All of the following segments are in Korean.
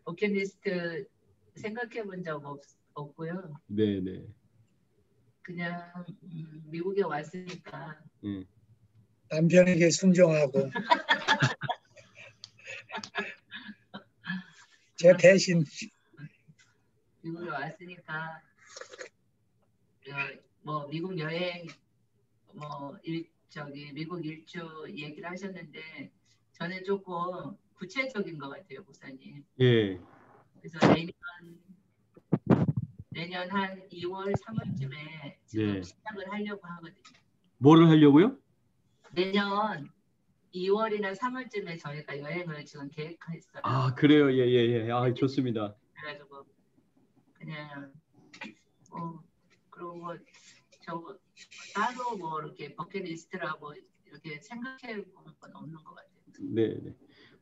버킷리스트 생각해 본 적 없고요. 네네. 그냥 미국에 왔으니까 남편에게 순종하고 제 대신 미국에 왔으니까 뭐 미국 여행 미국 일주 얘기를 하셨는데 저는 조금 구체적인 것 같아요, 목사님. 예. 그래서 내년 한 2월, 3월쯤에 지금 네. 시작을 하려고 하거든요. 뭐를 하려고요? 내년 2월이나 3월쯤에 저희가 여행을 지금 계획했어요. 아, 그래요. 예. 아, 좋습니다. 그래가지고 그냥 그리고 저 따로 뭐 이렇게 버킷리스트라고 이렇게 생각해 보는 건 없는 것 같아요. 네.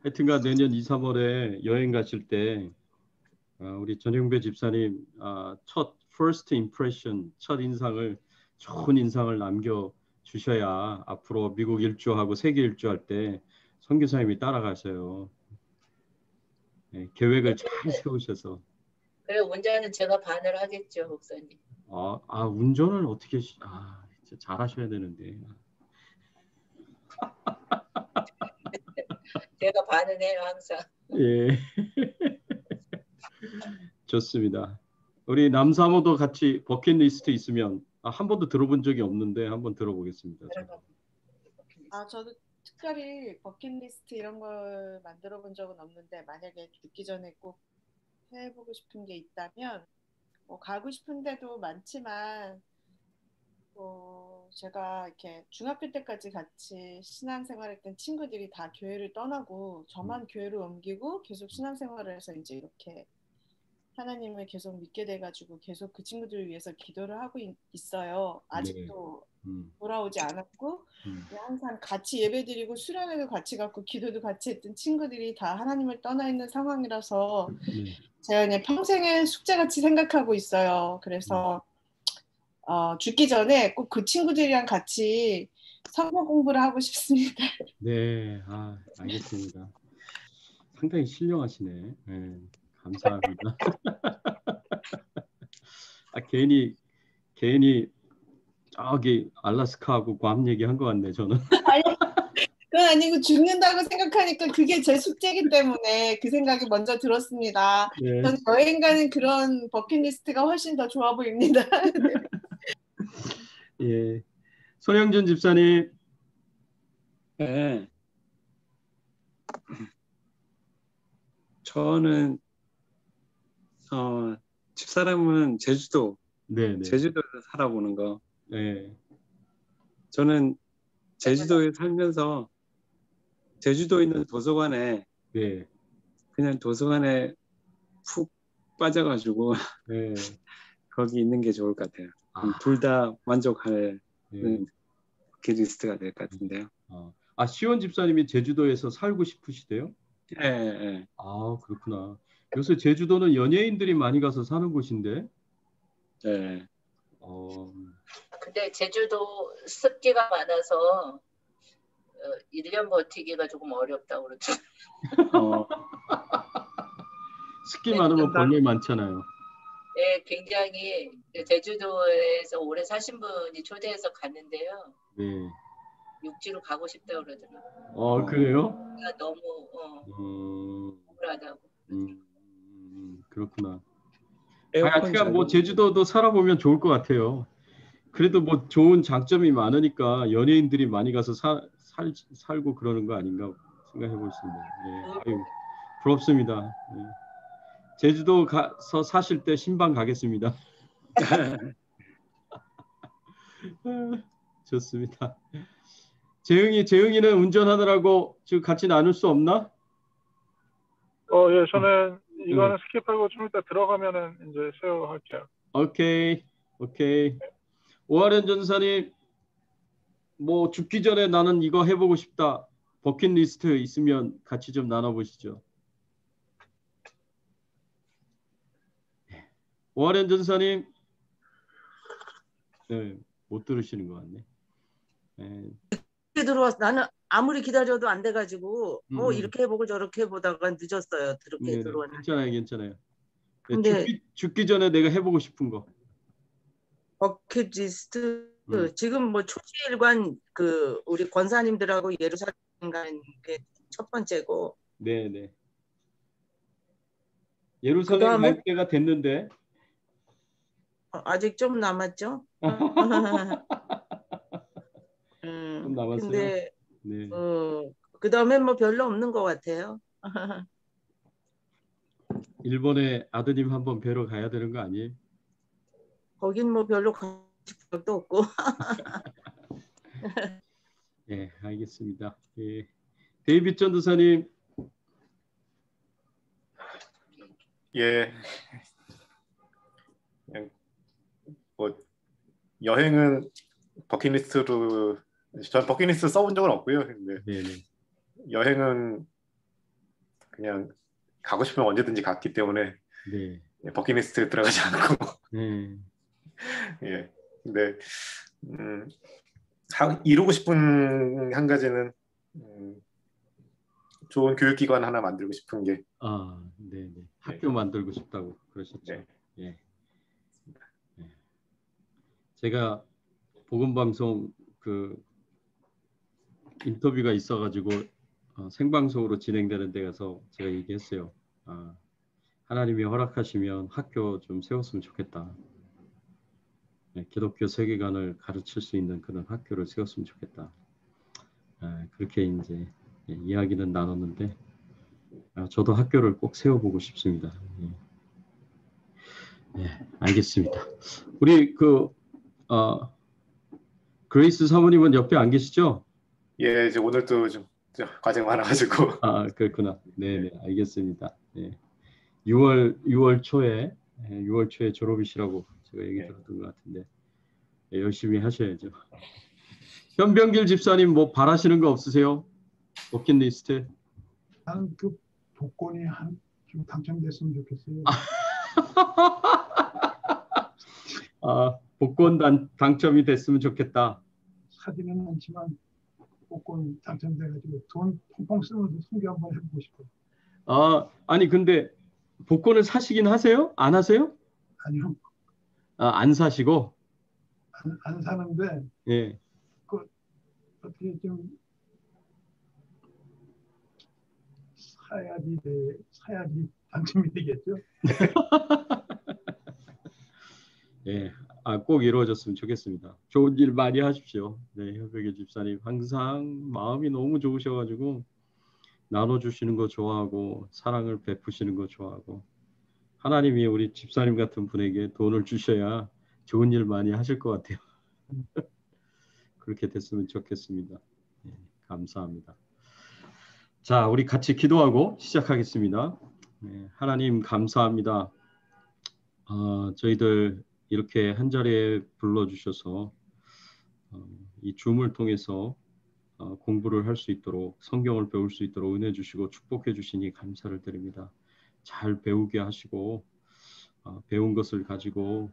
하여튼간 내년 2, 3월에 여행 가실 때 우리 전영배 집사님 첫 first impression, 첫 인상을 좋은 인상을 남겨 주셔야 앞으로 미국 일주하고 세계 일주할 때 선교사님이 따라가셔요. 네, 계획을 잘 세우셔서. 그래 운전은 제가 반을 하겠죠, 목사님. 운전을 어떻게 진짜 잘하셔야 되는데. 제가 반은 해요 항상. 예. 좋습니다. 우리 남사모도 같이 버킷리스트 있으면 한 번도 들어본 적이 없는데 한번 들어보겠습니다. 저도 특별히 버킷리스트 이런 걸 만들어 본 적은 없는데 만약에 죽기 전에 꼭 해보고 싶은 게 있다면 가고 싶은 데도 많지만 제가 이렇게 중학교 때까지 같이 신앙생활했던 친구들이 다 교회를 떠나고 저만 교회를 옮기고 계속 신앙생활을 해서 이제 이렇게 하나님을 계속 믿게 돼가지고 계속 그 친구들을 위해서 기도를 하고 있어요. 아직도 돌아오지 않았고 항상 같이 예배드리고 수련회도 같이 갔고 기도도 같이 했던 친구들이 다 하나님을 떠나 있는 상황이라서 제가 그냥 평생의 숙제같이 생각하고 있어요. 그래서 죽기 전에 꼭 그 친구들이랑 같이 성경 공부를 하고 싶습니다. 네, 알겠습니다. 상당히 신령하시네. 네, 감사합니다. 괜히 저기 알라스카하고 괌 얘기한 것 같네 저는. 그건 아니고 죽는다고 생각하니까 그게 제 숙제이기 때문에 그 생각이 먼저 들었습니다. 네. 전 여행 가는 그런 버킷리스트가 훨씬 더 좋아 보입니다. 예, 손영준 집사님. 네. 저는 집사람은 제주도에서 살아보는 거. 네. 저는 제주도에 살면서 제주도에 있는 도서관에 그냥 도서관에 푹 빠져가지고 거기 있는 게 좋을 것 같아요. 둘 다 만족할 버킷리스트가 될 것 같은데요. 시원 집사님이 제주도에서 살고 싶으시대요? 네. 그렇구나. 요새 제주도는 연예인들이 많이 가서 사는 곳인데. 네. 근데 제주도 습기가 많아서 1년 버티기가 조금 어렵다고 그러더라고요. 습기 많으면 벌레 많잖아요. 네, 굉장히 제주도에서 오래 사신 분이 초대해서 갔는데요. 네. 육지로 가고 싶다고 그러더라고요. 그래요? 너무 우울하다고. 그렇구나. 하여간 뭐 제주도도 살아보면 좋을 것 같아요. 그래도 뭐 좋은 장점이 많으니까 연예인들이 많이 가서 살고 그러는 거 아닌가 생각해 볼 수 있네요. 예. 부럽습니다. 예. 제주도 가서 사실 때 신방 가겠습니다. 좋습니다. 재흥이는 운전하느라고 지금 같이 나눌 수 없나? 예, 저는 이거는 스킵하고 좀 이따 들어가면은 이제 쉐어할게요. 오케이. 오하련 전사님, 뭐 죽기 전에 나는 이거 해보고 싶다. 버킷리스트 있으면 같이 좀 나눠보시죠. 오하련 전사님, 못 들으시는 것 같네. 들어왔어. 나는 아무리 기다려도 안 돼가지고 뭐 음. 이렇게 해보고 저렇게 해보다가 늦었어요. 그렇게 네네. 들어왔는데. 괜찮아요, 괜찮아요. 네, 근데 죽기 전에 내가 해보고 싶은 거. 버킷리스트 지금 뭐 초지일관 그 우리 권사님들하고 예루살렘 가는 게 첫 번째고. 네네. 예루살렘 그다음에 갈 때가 됐는데. 아직 좀 남았죠. 좀 남았어요. 근데 네. 그다음에 뭐 별로 없는 것 같아요. 일본에 아드님 한번 뵈러 가야 되는 거 아니에요? 거긴 뭐 별로 가고 싶은 것도 없고. 네, 알겠습니다. 예. 데이빗 전도사님. 예. 그냥 뭐 여행은 버킷리스트로 전 버킷리스트 써본 적은 없고요. 근데 네네. 여행은 그냥 가고 싶으면 언제든지 갔기 때문에 네. 버킷리스트 들어가지 않고. 네. 예. 근데 이루고 싶은 한 가지는 좋은 교육기관 하나 만들고 싶은 게. 네네. 학교 만들고 싶다고 그러셨죠. 네. 예. 네. 제가 복음방송 그 인터뷰가 있어가지고 생방송으로 진행되는 데 가서 제가 얘기했어요. 하나님이 허락하시면 학교 좀 세웠으면 좋겠다. 네, 기독교 세계관을 가르칠 수 있는 그런 학교를 세웠으면 좋겠다. 그렇게 이제 이야기는 나눴는데 저도 학교를 꼭 세워보고 싶습니다. 알겠습니다. 우리 그레이스 사모님은 옆에 안 계시죠? 예, 이제 오늘도 좀 과제가 많아가지고. 그렇구나. 네네, 알겠습니다. 6월 초에 졸업이시라고 제가 얘기 들었던 것 같은데 열심히 하셔야죠. 현병길 집사님 뭐 바라시는 거 없으세요? 버킷리스트? 나는 그 복권이 좀 당첨됐으면 좋겠어요. 복권 당첨이 됐으면 좋겠다. 사지는 않지만 복권 당첨돼가지고 돈 펑펑 쓰면서 소개 한번 해보고 싶어요. 아니 근데 복권을 사시긴 하세요? 안 하세요? 아니요. 안 사시고? 안 사는데. 예. 어떻게 좀 사야지 당첨이 되겠죠. 예, 꼭 이루어졌으면 좋겠습니다. 좋은 일 많이 하십시오. 네, 현병길 집사님 항상 마음이 너무 좋으셔가지고 나눠주시는 거 좋아하고 사랑을 베푸시는 거 좋아하고 하나님이 우리 집사님 같은 분에게 돈을 주셔야 좋은 일 많이 하실 것 같아요. 그렇게 됐으면 좋겠습니다. 네, 감사합니다. 자, 우리 같이 기도하고 시작하겠습니다. 네, 하나님 감사합니다. 저희들 이렇게 한 자리에 불러주셔서 이 줌을 통해서 공부를 할 수 있도록 성경을 배울 수 있도록 은혜 주시고 축복해 주시니 감사를 드립니다. 잘 배우게 하시고 배운 것을 가지고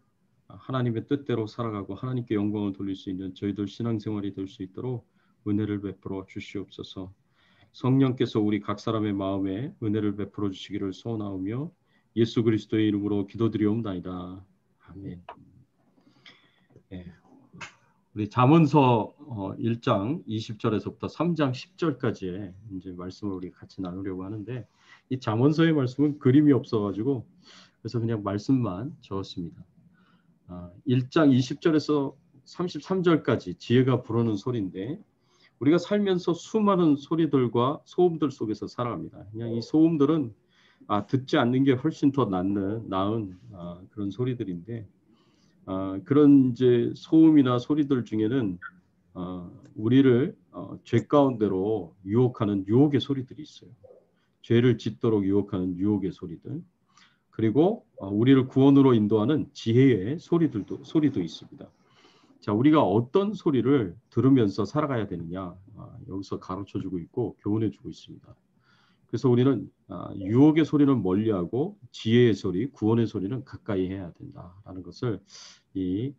하나님의 뜻대로 살아가고 하나님께 영광을 돌릴 수 있는 저희들 신앙생활이 될 수 있도록 은혜를 베풀어 주시옵소서. 성령께서 우리 각 사람의 마음에 은혜를 베풀어 주시기를 소원하오며 예수 그리스도의 이름으로 기도드리옵나이다. 아멘. 네. 우리 잠언서 1장 20절에서부터 3장 10절까지의 이제 말씀을 우리 같이 나누려고 하는데 이 잠언서의 말씀은 그림이 없어가지고 그래서 그냥 말씀만 적었습니다. 1장 20절에서 33절까지 지혜가 부르는 소리인데 우리가 살면서 수많은 소리들과 소음들 속에서 살아갑니다. 그냥 이 소음들은 듣지 않는 게 훨씬 더 나은 그런 소리들인데 그런 이제 소음이나 소리들 중에는 우리를 죄 가운데로 유혹하는 유혹의 소리들이 있어요. 죄를 짓도록 유혹하는 유혹의 소리들. 그리고 우리를 구원으로 인도하는 지혜의 소리도 있습니다. 자, 우리가 어떤 소리를 들으면서 살아가야 되느냐 여기서 가르쳐주고 있고 교훈해주고 있습니다. 그래서 우리는 유혹의 소리는 멀리하고 지혜의 소리, 구원의 소리는 가까이 해야 된다라는 것을 이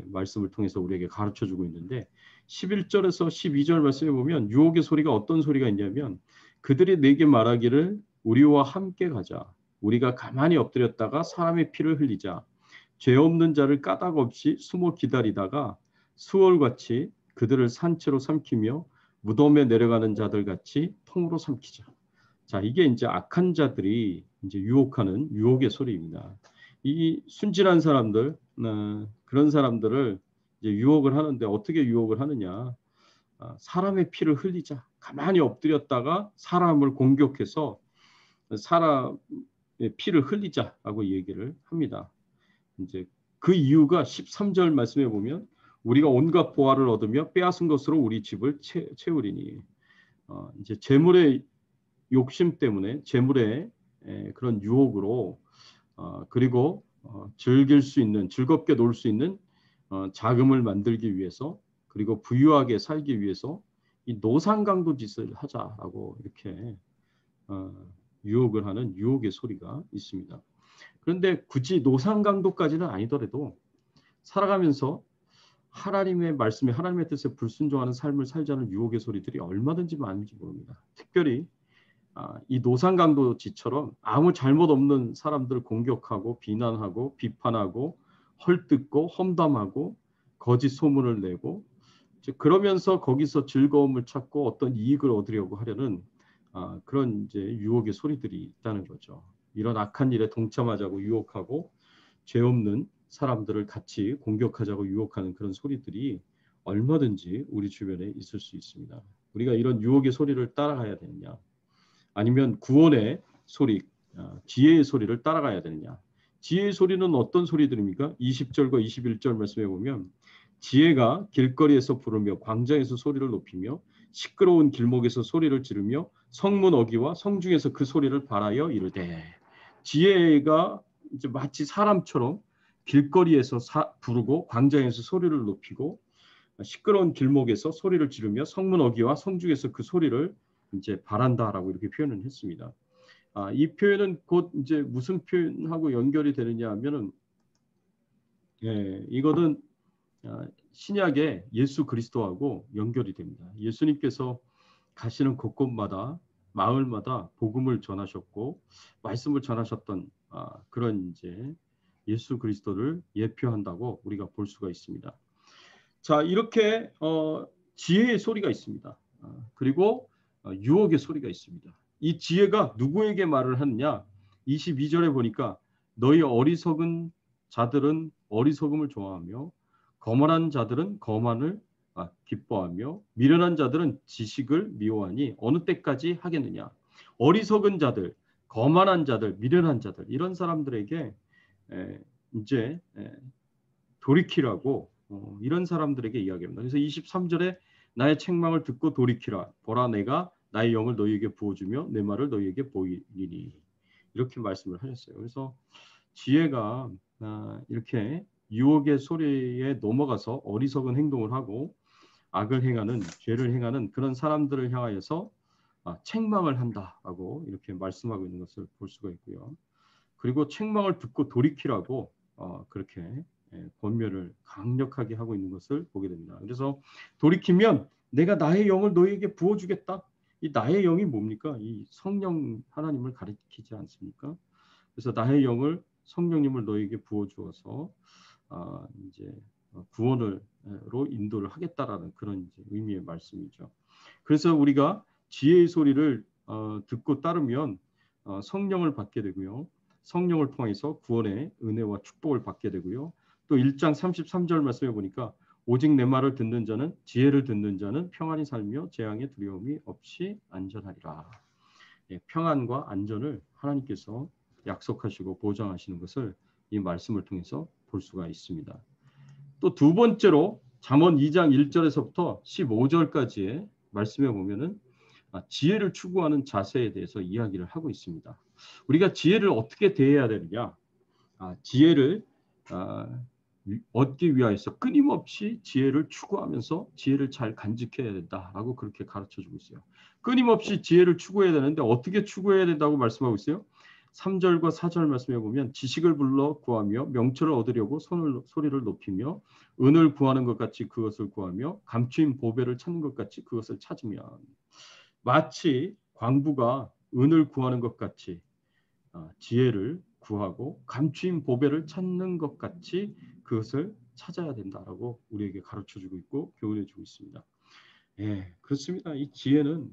말씀을 통해서 우리에게 가르쳐주고 있는데 11절에서 12절 말씀해 보면 유혹의 소리가 어떤 소리가 있냐면 그들이 내게 말하기를 우리와 함께 가자. 우리가 가만히 엎드렸다가 사람의 피를 흘리자. 죄 없는 자를 까닭 없이 숨어 기다리다가 수월같이 그들을 산채로 삼키며 무덤에 내려가는 자들 같이 통으로 삼키자. 자, 이게 이제 악한 자들이 이제 유혹하는 유혹의 소리입니다. 이 순진한 사람들, 그런 사람들을 이제 유혹을 하는데 어떻게 유혹을 하느냐? 사람의 피를 흘리자. 가만히 엎드렸다가 사람을 공격해서 사람의 피를 흘리자라고 얘기를 합니다. 이제 그 이유가 13절 말씀해 보면 우리가 온갖 보화를 얻으며 빼앗은 것으로 우리 집을 채우리니 이제 재물의 욕심 때문에 재물의 그런 유혹으로 그리고 즐길 수 있는 즐겁게 놀 수 있는 자금을 만들기 위해서 그리고 부유하게 살기 위해서 이 노상강도 짓을 하자라고 이렇게 유혹을 하는 유혹의 소리가 있습니다. 그런데 굳이 노상강도까지는 아니더라도 살아가면서 하나님의 말씀에 하나님의 뜻에 불순종하는 삶을 살자는 유혹의 소리들이 얼마든지 많은지 모릅니다. 특별히 이 노상강도지처럼 아무 잘못 없는 사람들을 공격하고 비난하고 비판하고 헐뜯고 험담하고 거짓 소문을 내고 그러면서 거기서 즐거움을 찾고 어떤 이익을 얻으려고 하려는 그런 이제 유혹의 소리들이 있다는 거죠. 이런 악한 일에 동참하자고 유혹하고 죄 없는 사람들을 같이 공격하자고 유혹하는 그런 소리들이 얼마든지 우리 주변에 있을 수 있습니다. 우리가 이런 유혹의 소리를 따라가야 되느냐? 아니면 구원의 소리, 지혜의 소리를 따라가야 되느냐? 지혜의 소리는 어떤 소리들입니까? 20절과 21절 말씀해 보면 지혜가 길거리에서 부르며 광장에서 소리를 높이며 시끄러운 길목에서 소리를 지르며 성문 어귀와 성중에서 그 소리를 발하여 이르되 지혜가 이제 마치 사람처럼 길거리에서 부르고 광장에서 소리를 높이고 시끄러운 길목에서 소리를 지르며 성문 어귀와 성중에서 그 소리를 이제 발한다라고 이렇게 표현을 했습니다. 이 표현은 곧 이제 무슨 표현하고 연결이 되느냐 하면은 이거는 신약의 예수 그리스도하고 연결이 됩니다. 예수님께서 가시는 곳곳마다 마을마다 복음을 전하셨고 말씀을 전하셨던 그런 이제 예수 그리스도를 예표한다고 우리가 볼 수가 있습니다. 자, 이렇게 지혜의 소리가 있습니다. 그리고 유혹의 소리가 있습니다. 이 지혜가 누구에게 말을 하느냐? 22절에 보니까 너희 어리석은 자들은 어리석음을 좋아하며 거만한 자들은 거만을 기뻐하며 미련한 자들은 지식을 미워하니 어느 때까지 하겠느냐? 어리석은 자들, 거만한 자들, 미련한 자들 이런 사람들에게 이제 돌이키라고 이런 사람들에게 이야기합니다. 그래서 23절에 나의 책망을 듣고 돌이키라. 보라 내가 나의 영을 너희에게 부어주며 내 말을 너희에게 보이리니 이렇게 말씀을 하셨어요. 그래서 지혜가 이렇게 유혹의 소리에 넘어가서 어리석은 행동을 하고 악을 행하는 죄를 행하는 그런 사람들을 향하여서 책망을 한다라고 이렇게 말씀하고 있는 것을 볼 수가 있고요. 그리고 책망을 듣고 돌이키라고 그렇게 권면을 강력하게 하고 있는 것을 보게 됩니다. 그래서 돌이키면 내가 나의 영을 너희에게 부어주겠다. 이 나의 영이 뭡니까? 이 성령 하나님을 가리키지 않습니까? 그래서 나의 영을 성령님을 너희에게 부어주어서 이제 구원으로 인도를 하겠다라는 그런 이제 의미의 말씀이죠. 그래서 우리가 지혜의 소리를 듣고 따르면 성령을 받게 되고요. 성령을 통해서 구원의 은혜와 축복을 받게 되고요. 또 1장 33절 말씀해 보니까 오직 내 말을 듣는 자는 지혜를 듣는 자는 평안히 살며 재앙의 두려움이 없이 안전하리라. 평안과 안전을 하나님께서 약속하시고 보장하시는 것을 이 말씀을 통해서 볼 수가 있습니다. 또 두 번째로 잠언 2장 1절에서부터 15절까지의 말씀에 보면은 지혜를 추구하는 자세에 대해서 이야기를 하고 있습니다. 우리가 지혜를 어떻게 대해야 되느냐? 지혜를 얻기 위하여서 끊임없이 지혜를 추구하면서 지혜를 잘 간직해야 된다라고 그렇게 가르쳐주고 있어요. 끊임없이 지혜를 추구해야 되는데 어떻게 추구해야 된다고 말씀하고 있어요? 3절과 4절 말씀해 보면 지식을 불러 구하며 명철을 얻으려고 소리를 높이며 은을 구하는 것 같이 그것을 구하며 감추인 보배를 찾는 것 같이 그것을 찾으면 마치 광부가 은을 구하는 것 같이 지혜를 구하고 감추인 보배를 찾는 것 같이 그것을 찾아야 된다라고 우리에게 가르쳐주고 있고 교훈해주고 있습니다. 예, 그렇습니다. 이 지혜는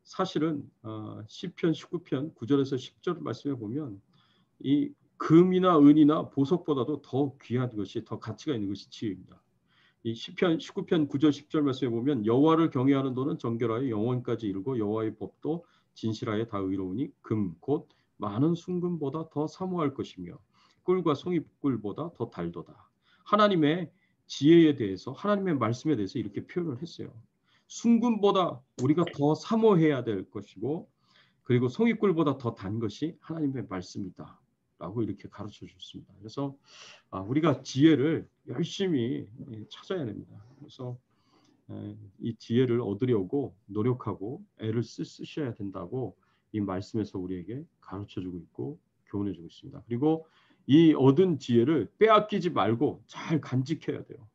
사실은 시편 19편 9절에서 10절 말씀해 보면 이 금이나 은이나 보석보다도 더 귀한 것이 더 가치가 있는 것이 지혜입니다. 이 시편 19편 9절 10절 말씀해 보면 여호와를 경외하는 도는 정결하여 영원까지 이르고 여호와의 법도 진실하여 다 의로우니 금 곧 많은 순금보다 더 사모할 것이며 꿀과 송이꿀보다 더 달도다. 하나님의 지혜에 대해서 하나님의 말씀에 대해서 이렇게 표현을 했어요. 순금보다 우리가 더 사모해야 될 것이고 그리고 송이꿀보다 더 단 것이 하나님의 말씀이다 라고 이렇게 가르쳐 주셨습니다. 그래서 우리가 지혜를 열심히 찾아야 됩니다. 그래서 이 지혜를 얻으려고 노력하고 애를 쓰셔야 된다고 이 말씀에서 우리에게 가르쳐 주고 있고 교훈해 주고 있습니다. 그리고 이 얻은 지혜를 빼앗기지 말고 잘 간직해야 돼요.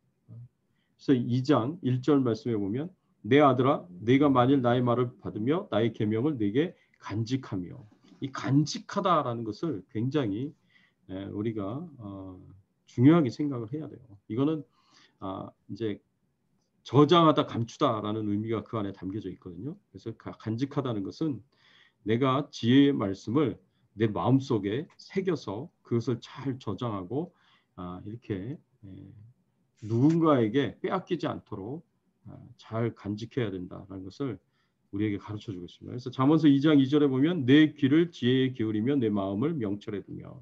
그래서 2장 1절 말씀에 보면 내 아들아 내가 만일 나의 말을 받으며 나의 계명을 내게 간직하며 이 간직하다라는 것을 굉장히 우리가 중요하게 생각을 해야 돼요. 이거는 이제 저장하다 감추다라는 의미가 그 안에 담겨져 있거든요. 그래서 간직하다는 것은 내가 지혜의 말씀을 내 마음속에 새겨서 그것을 잘 저장하고 이렇게 누군가에게 빼앗기지 않도록 잘 간직해야 된다는 것을 우리에게 가르쳐주고 있습니다. 그래서 잠언서 2장 2절에 보면 내 귀를 지혜에 기울이며 내 마음을 명철에 두며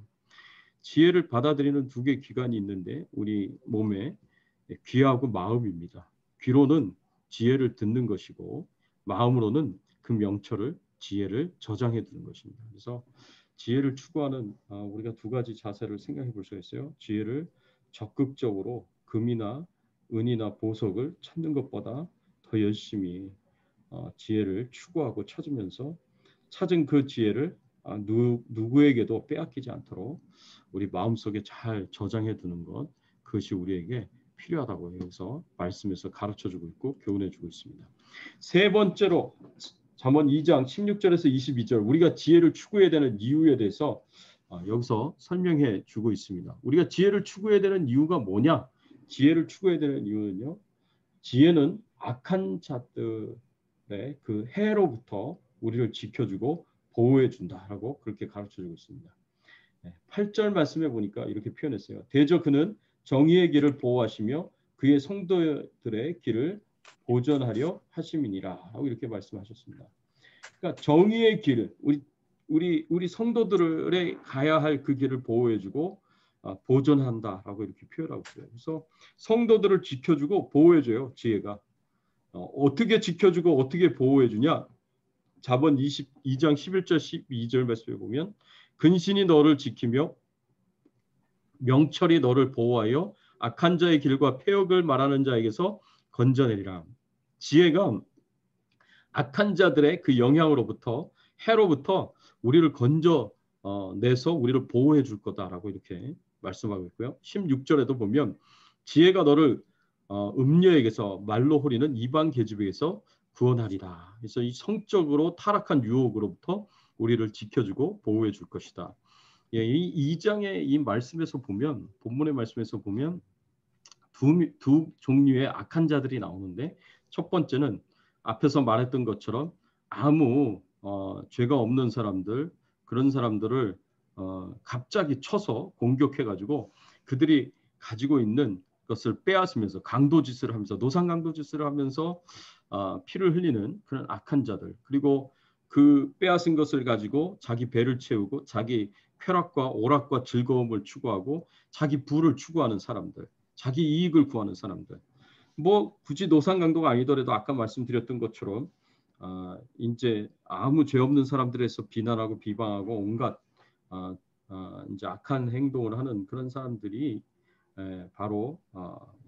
지혜를 받아들이는 두 개의 기관이 있는데 우리 몸에 귀하고 마음입니다. 귀로는 지혜를 듣는 것이고 마음으로는 그 명철을 지혜를 저장해 두는 것입니다. 그래서 지혜를 추구하는 우리가 두 가지 자세를 생각해 볼 수 있어요. 지혜를 적극적으로 금이나 은이나 보석을 찾는 것보다 더 열심히 지혜를 추구하고 찾으면서 찾은 그 지혜를 누구에게도 빼앗기지 않도록 우리 마음속에 잘 저장해 두는 것 그것이 우리에게 필요하다고 해서 말씀에서 가르쳐주고 있고 교훈해주고 있습니다. 세 번째로 잠언 2장 16절에서 22절 우리가 지혜를 추구해야 되는 이유에 대해서 여기서 설명해 주고 있습니다. 우리가 지혜를 추구해야 되는 이유가 뭐냐? 지혜를 추구해야 되는 이유는요. 지혜는 악한 자들의 그 해로부터 우리를 지켜주고 보호해 준다라고 그렇게 가르쳐주고 있습니다. 8절 말씀해 보니까 이렇게 표현했어요. 대저 그는 정의의 길을 보호하시며 그의 성도들의 길을 보전하려 하심이니라 하고 이렇게 말씀하셨습니다. 그러니까 정의의 길, 우리 성도들의 가야 할 그 길을 보호해주고 보존한다라고 이렇게 표현하고 있어요. 그래서 성도들을 지켜주고 보호해줘요. 지혜가 어떻게 지켜주고 어떻게 보호해주냐? 잠언 22장 11절 12절 말씀에 보면 근신이 너를 지키며 명철이 너를 보호하여 악한 자의 길과 폐역을 말하는 자에게서 건져내리라. 지혜가 악한 자들의 그 영향으로부터 해로부터 우리를 건져내서 우리를 보호해 줄 거다라고 이렇게 말씀하고 있고요. 16절에도 보면 지혜가 너를 음녀에게서 말로 호리는 이방 계집에게서 구원하리라. 그래서 이 성적으로 타락한 유혹으로부터 우리를 지켜주고 보호해 줄 것이다. 예, 이 2장의 이 말씀에서 보면 본문의 말씀에서 보면 두 종류의 악한 자들이 나오는데 첫 번째는 앞에서 말했던 것처럼 아무 죄가 없는 사람들 그런 사람들을 갑자기 쳐서 공격해가지고 그들이 가지고 있는 것을 빼앗으면서 강도짓을 하면서 노상 강도짓을 하면서 피를 흘리는 그런 악한 자들 그리고 그 빼앗은 것을 가지고 자기 배를 채우고 자기 쾌락과 오락과 즐거움을 추구하고 자기 부를 추구하는 사람들 자기 이익을 구하는 사람들 뭐 굳이 노상 강도가 아니더라도 아까 말씀드렸던 것처럼 이제 아무 죄 없는 사람들에서 비난하고 비방하고 온갖 이제 악한 행동을 하는 그런 사람들이 바로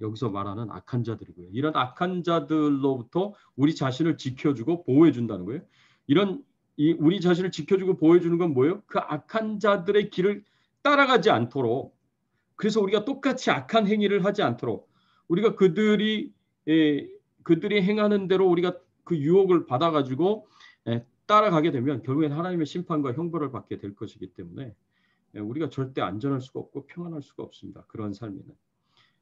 여기서 말하는 악한 자들이고요. 이런 악한 자들로부터 우리 자신을 지켜주고 보호해 준다는 거예요. 이런 우리 자신을 지켜주고 보호해주는 건 뭐예요? 그 악한 자들의 길을 따라가지 않도록, 그래서 우리가 똑같이 악한 행위를 하지 않도록, 우리가 그들이 행하는 대로 우리가 그 유혹을 받아가지고 따라가게 되면 결국엔 하나님의 심판과 형벌을 받게 될 것이기 때문에 우리가 절대 안전할 수가 없고 평안할 수가 없습니다. 그런 삶에는.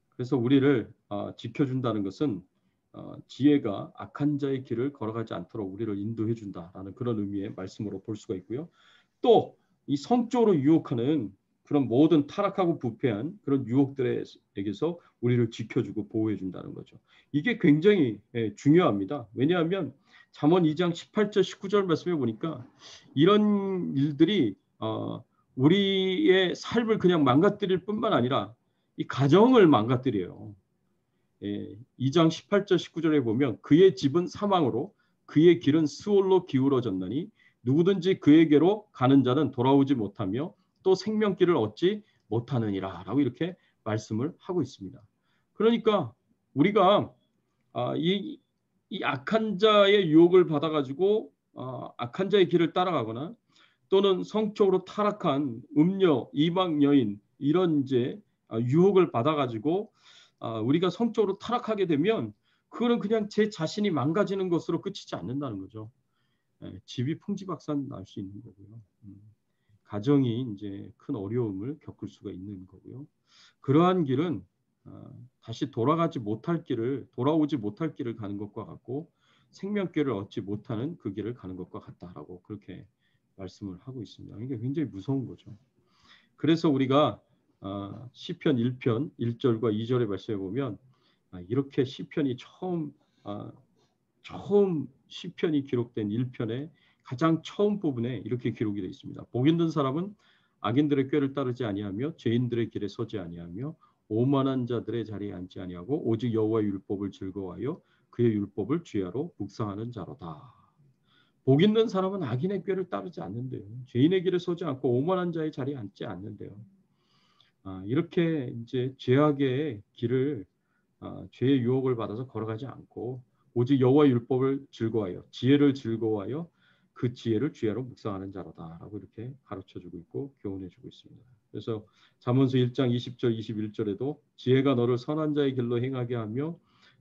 그래서 우리를 지켜준다는 것은 지혜가 악한 자의 길을 걸어가지 않도록 우리를 인도해 준다라는 그런 의미의 말씀으로 볼 수가 있고요. 또 이 성적으로 유혹하는 그런 모든 타락하고 부패한 그런 유혹들에게서 우리를 지켜주고 보호해 준다는 거죠. 이게 굉장히 중요합니다. 왜냐하면 잠언 2장 18절 19절 말씀에 보니까 이런 일들이 우리의 삶을 그냥 망가뜨릴 뿐만 아니라 이 가정을 망가뜨려요. 2장 18절 19절에 보면 그의 집은 사망으로 그의 길은 수월로 기울어졌나니 누구든지 그에게로 가는 자는 돌아오지 못하며 또 생명길을 얻지 못하느니라 라고 이렇게 말씀을 하고 있습니다. 그러니까 우리가 이 악한 자의 유혹을 받아가지고 악한 자의 길을 따라가거나 또는 성적으로 타락한 음녀, 이방 여인 이런 이제 유혹을 받아가지고 우리가 성적으로 타락하게 되면 그거는 그냥 제 자신이 망가지는 것으로 끝이지 않는다는 거죠. 집이 풍지박산 날 수 있는 거고요. 가정이 이제 큰 어려움을 겪을 수가 있는 거고요. 그러한 길은 다시 돌아오지 못할 길을 가는 것과 같고 생명길을 얻지 못하는 그 길을 가는 것과 같다라고 그렇게 말씀을 하고 있습니다. 이게 굉장히 무서운 거죠. 그래서 우리가 시편 1편 1절과 2절의 말씀에 보면 이렇게 시편이 처음 시편이 기록된 1편의 가장 처음 부분에 이렇게 기록이 되어 있습니다. 복 있는 사람은 악인들의 꾀를 따르지 아니하며 죄인들의 길에 서지 아니하며 오만한 자들의 자리에 앉지 아니하고 오직 여호와의 율법을 즐거워하여 그의 율법을 주야로 묵상하는 자로다. 복 있는 사람은 악인의 꾀를 따르지 않는데요. 죄인의 길에 서지 않고 오만한 자의 자리에 앉지 않는데요. 이렇게 이제 죄악의 길을 죄의 유혹을 받아서 걸어가지 않고 오직 여호와의 율법을 즐거워하여 지혜를 즐거워하여 그 지혜를 주야로 묵상하는 자로다라고 이렇게 가르쳐주고 있고 교훈해주고 있습니다. 그래서 잠언서 1장 20절 21절에도 지혜가 너를 선한 자의 길로 행하게 하며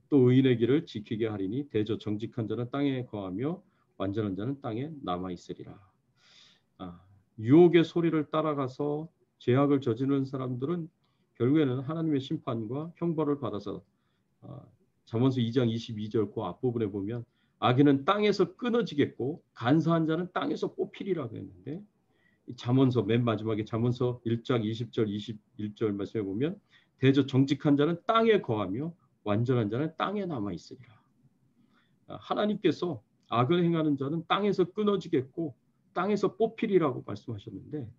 또 의인의 길을 지키게 하리니 대저 정직한 자는 땅에 거하며 완전한 자는 땅에 남아 있으리라. 유혹의 소리를 따라가서 죄악을 저지르는 사람들은 결국에는 하나님의 심판과 형벌을 받아서 잠언서 2장 22절 그 앞부분에 보면 악인은 땅에서 끊어지겠고 간사한 자는 땅에서 뽑히리라고 했는데 잠언서 맨 마지막에 잠언서 1장 20절 21절 말씀에 보면 대저 정직한 자는 땅에 거하며 완전한 자는 땅에 남아 있으리라. 하나님께서 악을 행하는 자는 땅에서 끊어지겠고 땅에서 뽑히리라고 말씀하셨는데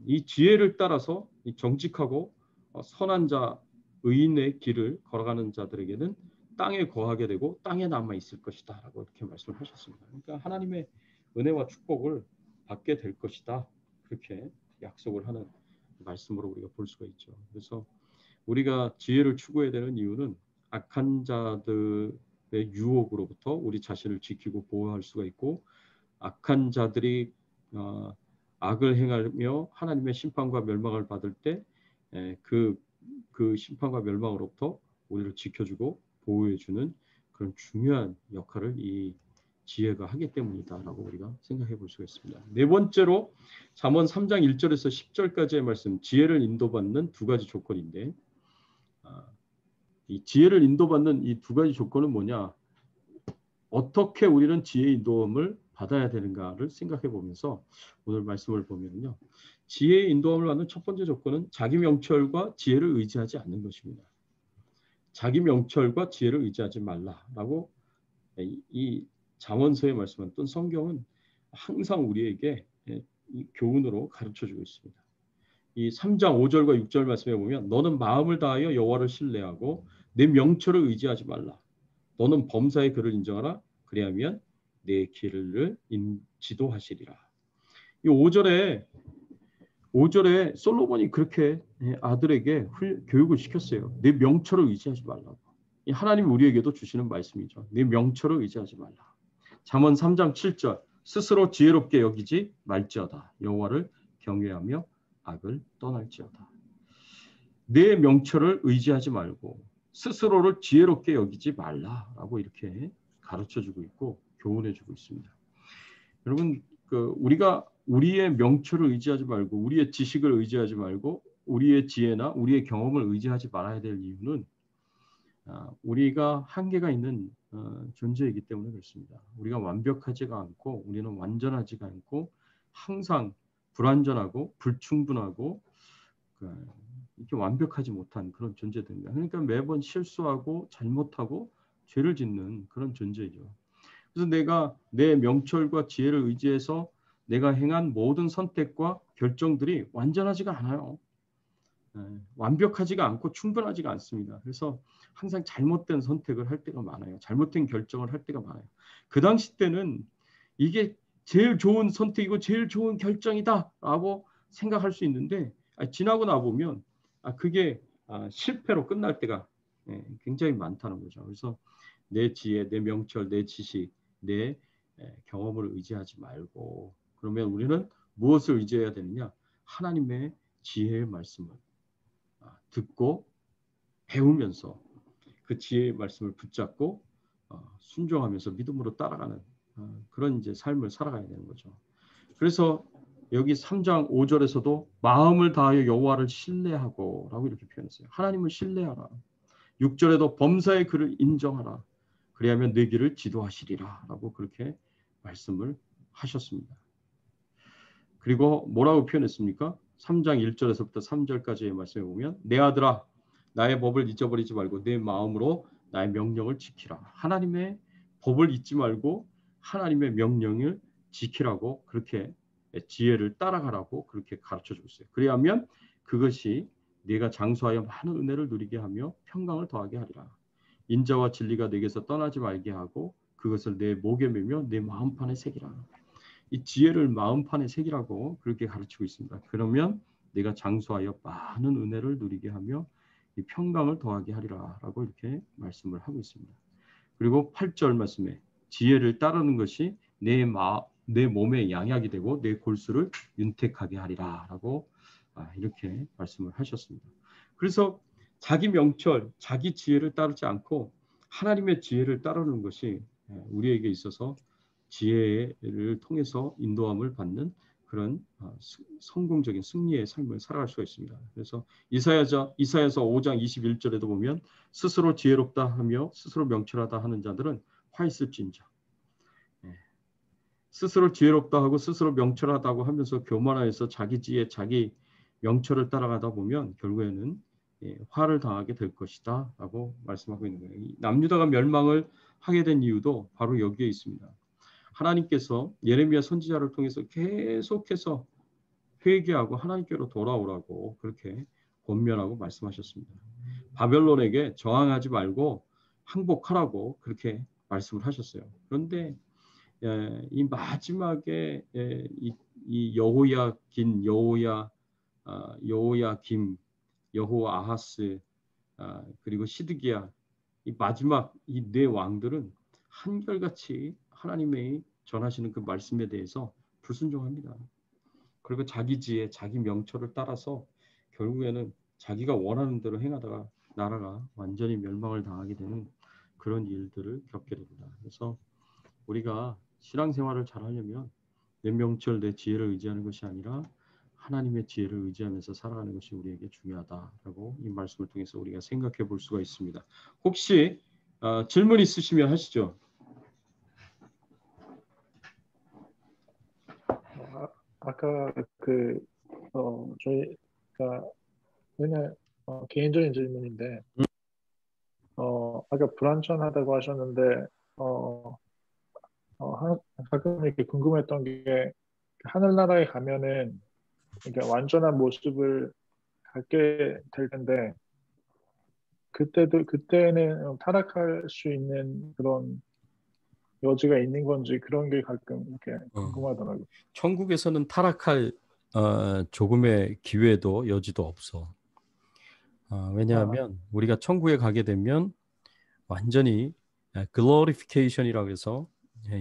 이 지혜를 따라서 이 정직하고 선한 자 의인의 길을 걸어가는 자들에게는 땅에 거하게 되고 땅에 남아 있을 것이다 라고 이렇게 말씀을 하셨습니다. 그러니까 하나님의 은혜와 축복을 받게 될 것이다 그렇게 약속을 하는 말씀으로 우리가 볼 수가 있죠. 그래서 우리가 지혜를 추구해야 되는 이유는 악한 자들의 유혹으로부터 우리 자신을 지키고 보호할 수가 있고 악한 자들이 악을 행하며 하나님의 심판과 멸망을 받을 때 그 심판과 멸망으로부터 우리를 지켜주고 보호해주는 그런 중요한 역할을 이 지혜가 하기 때문이다라고 우리가 생각해 볼 수가 있습니다. 네 번째로 잠언 3장 1절에서 10절까지의 말씀, 지혜를 인도받는 두 가지 조건인데 이 지혜를 인도받는 이 두 가지 조건은 뭐냐? 어떻게 우리는 지혜의 인도함을 받아야 되는가를 생각해 보면서 오늘 말씀을 보면요. 지혜의 인도함을 받는 첫 번째 조건은 자기 명철과 지혜를 의지하지 않는 것입니다. 자기 명철과 지혜를 의지하지 말라라고 이 잠언서의 말씀은 또 성경은 항상 우리에게 이 교훈으로 가르쳐주고 있습니다. 이 3장 5절과 6절 말씀에 보면 너는 마음을 다하여 여호와를 신뢰하고 내 명철을 의지하지 말라. 너는 범사의 그를 인정하라. 그리하면 내 길을 지도하시리라. 이 5절에 솔로몬이 그렇게 아들에게 교육을 시켰어요. 내 명철을 의지하지 말라고. 하나님 우리에게도 주시는 말씀이죠. 내 명철을 의지하지 말라. 잠언 3장 7절 스스로 지혜롭게 여기지 말지어다. 여호와를 경외하며 악을 떠날지어다. 내 명철을 의지하지 말고 스스로를 지혜롭게 여기지 말라라고 이렇게 가르쳐주고 있고 교훈해주고 있습니다. 여러분, 우리가 우리의 명철을 의지하지 말고 우리의 지식을 의지하지 말고 우리의 지혜나 우리의 경험을 의지하지 말아야 될 이유는 우리가 한계가 있는 존재이기 때문에 그렇습니다. 우리가 완벽하지가 않고 우리는 완전하지가 않고 항상 불완전하고 불충분하고 이렇게 완벽하지 못한 그런 존재들입니다. 그러니까 매번 실수하고 잘못하고 죄를 짓는 그런 존재죠. 그래서 내가 내 명철과 지혜를 의지해서 내가 행한 모든 선택과 결정들이 완전하지가 않아요. 완벽하지가 않고 충분하지가 않습니다. 그래서 항상 잘못된 선택을 할 때가 많아요. 잘못된 결정을 할 때가 많아요. 그 당시 때는 이게 제일 좋은 선택이고 제일 좋은 결정이다라고 생각할 수 있는데 지나고 나보면 그게 실패로 끝날 때가 굉장히 많다는 거죠. 그래서 내 지혜, 내 명철, 내 지식, 내 경험을 의지하지 말고 그러면 우리는 무엇을 의지해야 되느냐? 하나님의 지혜의 말씀을 듣고 배우면서 그 지혜의 말씀을 붙잡고 순종하면서 믿음으로 따라가는 그런 이제 삶을 살아가야 되는 거죠. 그래서 여기 3장 5절에서도 마음을 다하여 여호와를 신뢰하고 라고 이렇게 표현했어요. 하나님을 신뢰하라. 6절에도 범사의 그를 인정하라. 그리하면 내 길을 지도하시리라 라고 그렇게 말씀을 하셨습니다. 그리고 뭐라고 표현했습니까? 3장 1절에서부터 3절까지의 말씀에 보면 내 아들아 나의 법을 잊어버리지 말고 내 마음으로 나의 명령을 지키라. 하나님의 법을 잊지 말고 하나님의 명령을 지키라고 그렇게 지혜를 따라가라고 그렇게 가르쳐주고 있어요. 그리하면 그것이 네가 장수하여 많은 은혜를 누리게 하며 평강을 더하게 하리라. 인자와 진리가 내게서 떠나지 말게 하고 그것을 내 목에 매며 내 마음판에 새기라. 이 지혜를 마음판에 새기라고 그렇게 가르치고 있습니다. 그러면 내가 장수하여 많은 은혜를 누리게 하며 이 평강을 더하게 하리라 라고 이렇게 말씀을 하고 있습니다. 그리고 8절 말씀에 지혜를 따르는 것이 내 몸의 양약이 되고 내 골수를 윤택하게 하리라 라고 이렇게 말씀을 하셨습니다. 그래서 자기 명철, 자기 지혜를 따르지 않고 하나님의 지혜를 따르는 것이 우리에게 있어서 지혜를 통해서 인도함을 받는 그런 성공적인 승리의 삶을 살아갈 수가 있습니다. 그래서 이사야서 5장 21절에도 보면 스스로 지혜롭다 하며 스스로 명철하다 하는 자들은 화 있을진저. 스스로 지혜롭다 하고 스스로 명철하다고 하면서 교만하여서 자기 지혜, 자기 명철을 따라가다 보면 결국에는 화를 당하게 될 것이다 라고 말씀하고 있는 거예요. 남유다가 멸망을 하게 된 이유도 바로 여기에 있습니다. 하나님께서 예레미야 선지자를 통해서 계속해서 회개하고 하나님께로 돌아오라고 그렇게 권면하고 말씀하셨습니다. 바벨론에게 저항하지 말고 항복하라고 그렇게 말씀을 하셨어요. 그런데 이 마지막에 이 여호야긴, 여호야김, 여호아하스 그리고 시드기야 이 마지막 이 네 왕들은 한결같이 하나님의 전하시는 그 말씀에 대해서 불순종합니다. 그리고 자기 지혜, 자기 명철을 따라서 결국에는 자기가 원하는 대로 행하다가 나라가 완전히 멸망을 당하게 되는 그런 일들을 겪게 됩니다. 그래서 우리가 신앙생활을 잘하려면 내 명철, 내 지혜를 의지하는 것이 아니라 하나님의 지혜를 의지하면서 살아가는 것이 우리에게 중요하다라고 이 말씀을 통해서 우리가 생각해 볼 수가 있습니다. 혹시 질문 있으시면 하시죠. 아까 저희가 그냥 개인적인 질문인데 아까 불완전하다고 하셨는데 가끔 이렇게 궁금했던 게 하늘나라에 가면은 그러니까 완전한 모습을 갖게 될 텐데 그때는 타락할 수 있는 그런 여지가 있는 건지 그런 게 가끔 이렇게 궁금하더라고요. 천국에서는 타락할 조금의 기회도 여지도 없어. 왜냐하면 우리가 천국에 가게 되면 완전히 glorification이라고 해서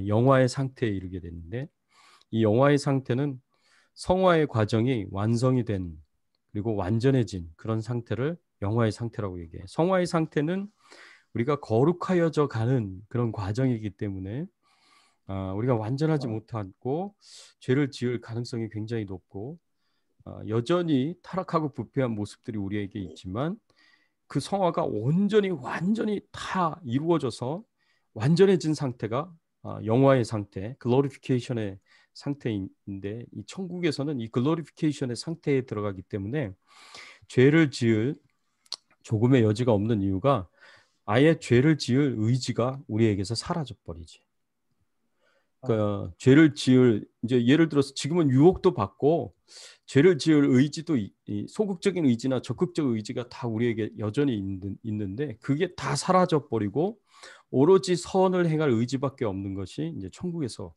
영화의 상태에 이르게 되는데 이 영화의 상태는 성화의 과정이 완성이 된 그리고 완전해진 그런 상태를 영화의 상태라고 얘기해요. 성화의 상태는 우리가 거룩하여져 가는 그런 과정이기 때문에 우리가 완전하지 못하고 죄를 지을 가능성이 굉장히 높고 여전히 타락하고 부패한 모습들이 우리에게 있지만 그 성화가 완전히 다 이루어져서 완전해진 상태가 영화의 상태, 글로리피케이션의 상태인데 이 천국에서는 이 글로리피케이션의 상태에 들어가기 때문에 죄를 지을 조금의 여지가 없는 이유가 아예 죄를 지을 의지가 우리에게서 사라져 버리지. 그러니까 죄를 지을 이제 예를 들어서 지금은 유혹도 받고 죄를 지을 의지도 이 소극적인 의지나 적극적 의지가 다 우리에게 여전히 있는데 그게 다 사라져 버리고 오로지 선을 행할 의지밖에 없는 것이 이제 천국에서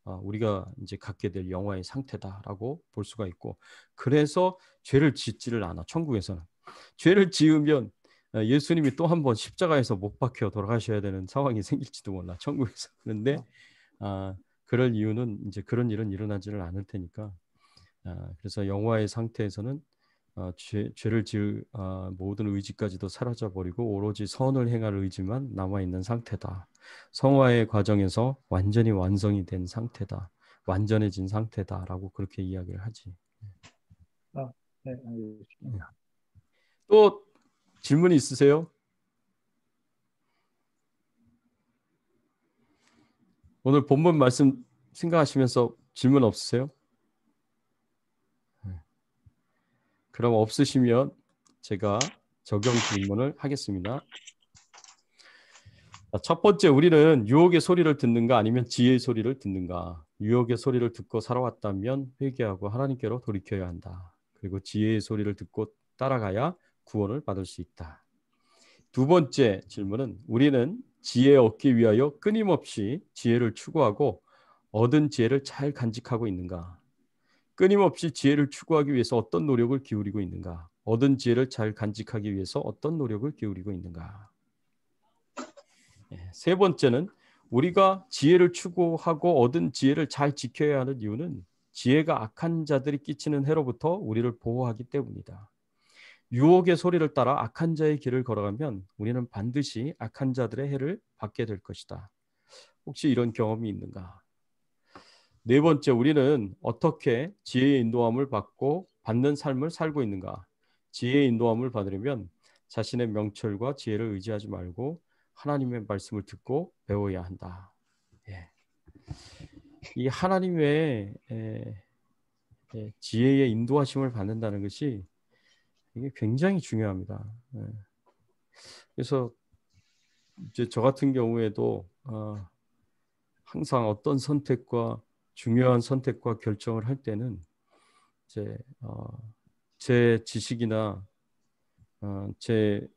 우리가 이제 갖게 될 영화의 상태다라고 볼 수가 있고 그래서 죄를 짓지를 않아 천국에서는. 죄를 지으면 예수님이 또 한 번 십자가에서 못 박혀 돌아가셔야 되는 상황이 생길지도 몰라 천국에서. 그런데 그럴 이유는 이제 그런 일은 일어나지를 않을 테니까 그래서 영화의 상태에서는 죄를 지을 모든 의지까지도 사라져버리고 오로지 선을 행할 의지만 남아있는 상태다. 성화의 과정에서 완전히 완성이 된 상태다. 완전해진 상태다라고 그렇게 이야기를 하지. 네, 알겠습니다. 또 질문이 있으세요? 오늘 본문 말씀 생각하시면서 질문 없으세요? 그럼 없으시면 제가 적용 질문을 하겠습니다. 첫 번째, 우리는 유혹의 소리를 듣는가 아니면 지혜의 소리를 듣는가? 유혹의 소리를 듣고 살아왔다면 회개하고 하나님께로 돌이켜야 한다. 그리고 지혜의 소리를 듣고 따라가야 구원을 받을 수 있다. 두 번째 질문은 우리는 지혜 얻기 위하여 끊임없이 지혜를 추구하고 얻은 지혜를 잘 간직하고 있는가? 끊임없이 지혜를 추구하기 위해서 어떤 노력을 기울이고 있는가? 얻은 지혜를 잘 간직하기 위해서 어떤 노력을 기울이고 있는가? 세 번째는 우리가 지혜를 추구하고 얻은 지혜를 잘 지켜야 하는 이유는 지혜가 악한 자들이 끼치는 해로부터 우리를 보호하기 때문이다. 유혹의 소리를 따라 악한 자의 길을 걸어가면 우리는 반드시 악한 자들의 해를 받게 될 것이다. 혹시 이런 경험이 있는가? 네 번째, 우리는 어떻게 지혜의 인도함을 받고 받는 삶을 살고 있는가? 지혜의 인도함을 받으려면 자신의 명철과 지혜를 의지하지 말고 하나님의 말씀을 듣고 배워야 한다. 이 하나님의 지혜의 인도하심을 받는다는 것이 이게 굉장히 중요합니다. 그래서 이제 저 같은 경우에도 항상 어떤 선택과 중요한 선택과 결정을 할 때는 이제 제 지식이나 제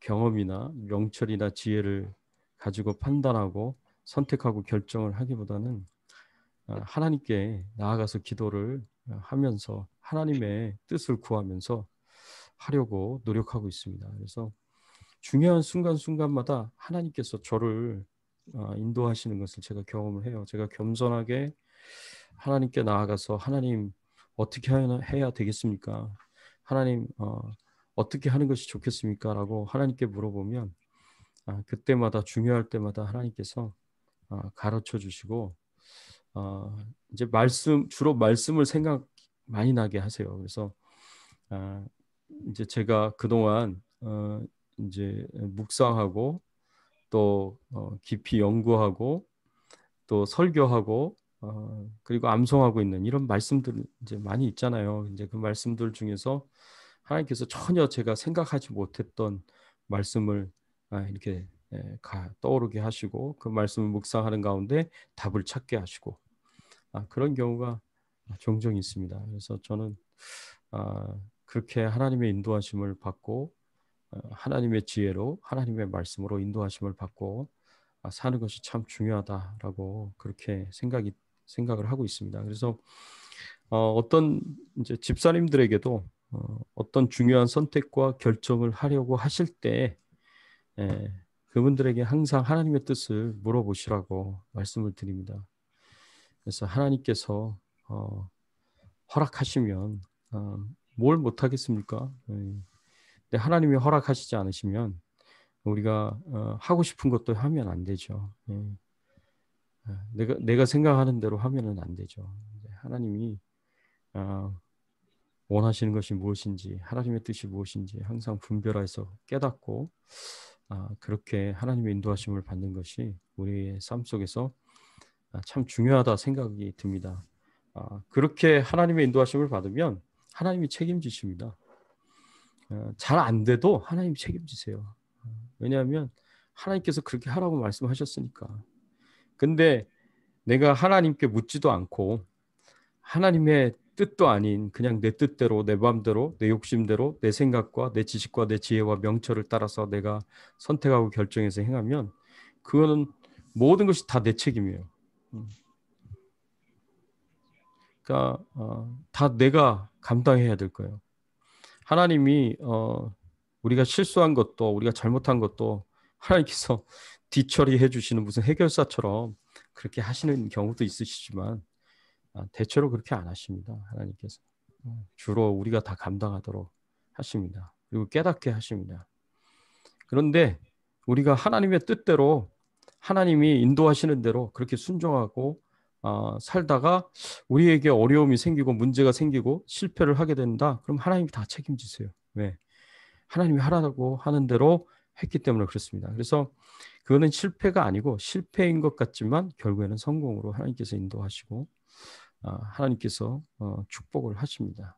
경험이나 명철이나 지혜를 가지고 판단하고 선택하고 결정을 하기보다는 하나님께 나아가서 기도를 하면서 하나님의 뜻을 구하면서 하려고 노력하고 있습니다. 그래서 중요한 순간순간마다 하나님께서 저를 인도하시는 것을 제가 경험을 해요. 제가 겸손하게 하나님께 나아가서 하나님 어떻게 해야 되겠습니까? 하나님 어떻게 하는 것이 좋겠습니까? 라고 하나님께 물어보면 그때마다 중요할 때마다 하나님께서 가르쳐 주시고 이제 주로 말씀을 생각 많이 나게 하세요. 그래서 이제 제가 그동안 이제 묵상하고 또 깊이 연구하고 또 설교하고 그리고 암송하고 있는 이런 말씀들 이제 많이 있잖아요. 이제 그 말씀들 중에서 하나님께서 전혀 제가 생각하지 못했던 말씀을 이렇게 떠오르게 하시고 그 말씀을 묵상하는 가운데 답을 찾게 하시고 그런 경우가 종종 있습니다. 그래서 저는 그렇게 하나님의 인도하심을 받고 하나님의 지혜로 하나님의 말씀으로 인도하심을 받고 사는 것이 참 중요하다라고 그렇게 생각을 하고 있습니다. 그래서 어떤 이제 집사님들에게도 어떤 중요한 선택과 결정을 하려고 하실 때 그분들에게 항상 하나님의 뜻을 물어보시라고 말씀을 드립니다. 그래서 하나님께서 허락하시면 뭘 못하겠습니까? 근데 하나님이 허락하시지 않으시면 우리가 하고 싶은 것도 하면 안 되죠. 내가 생각하는 대로 하면은 안 되죠. 하나님이 원하시는 것이 무엇인지, 하나님의 뜻이 무엇인지 항상 분별해서 깨닫고 그렇게 하나님의 인도하심을 받는 것이 우리의 삶 속에서 참 중요하다 생각이 듭니다. 그렇게 하나님의 인도하심을 받으면 하나님이 책임지십니다. 잘 안 돼도 하나님이 책임지세요. 왜냐하면 하나님께서 그렇게 하라고 말씀하셨으니까. 근데 내가 하나님께 묻지도 않고 하나님의 뜻도 아닌 그냥 내 뜻대로, 내 마음대로, 내 욕심대로, 내 생각과 내 지식과 내 지혜와 명철을 따라서 내가 선택하고 결정해서 행하면 그거는 모든 것이 다 내 책임이에요. 그러니까 다 내가 감당해야 될 거예요. 하나님이 우리가 실수한 것도 우리가 잘못한 것도 하나님께서 뒤처리해 주시는 무슨 해결사처럼 그렇게 하시는 경우도 있으시지만 대체로 그렇게 안 하십니다. 하나님께서 주로 우리가 다 감당하도록 하십니다. 그리고 깨닫게 하십니다. 그런데 우리가 하나님의 뜻대로 하나님이 인도하시는 대로 그렇게 순종하고 살다가 우리에게 어려움이 생기고 문제가 생기고 실패를 하게 된다. 그럼 하나님이 다 책임지세요. 왜? 하나님이 하라고 하는 대로 했기 때문에 그렇습니다. 그래서 그거는 실패가 아니고 실패인 것 같지만 결국에는 성공으로 하나님께서 인도하시고 하나님께서 축복을 하십니다.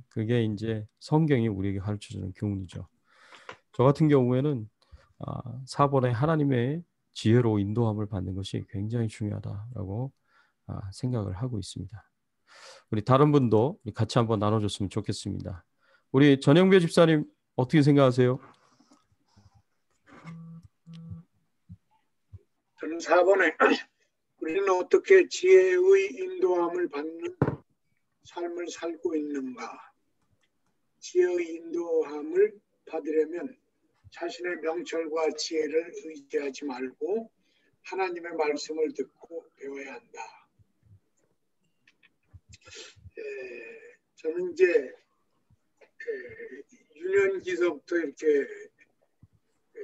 그게 이제 성경이 우리에게 가르쳐주는 교훈이죠. 저 같은 경우에는 4번에 하나님의 지혜로 인도함을 받는 것이 굉장히 중요하다라고 생각을 하고 있습니다. 우리 다른 분도 같이 한번 나눠줬으면 좋겠습니다. 우리 전영배 집사님 어떻게 생각하세요? 저는 4번에 우리는 어떻게 지혜의 인도함을 받는 삶을 살고 있는가? 지혜의 인도함을 받으려면 자신의 명철과 지혜를 의지하지 말고 하나님의 말씀을 듣고 배워야 한다. 저는 이제 유년기서부터 이렇게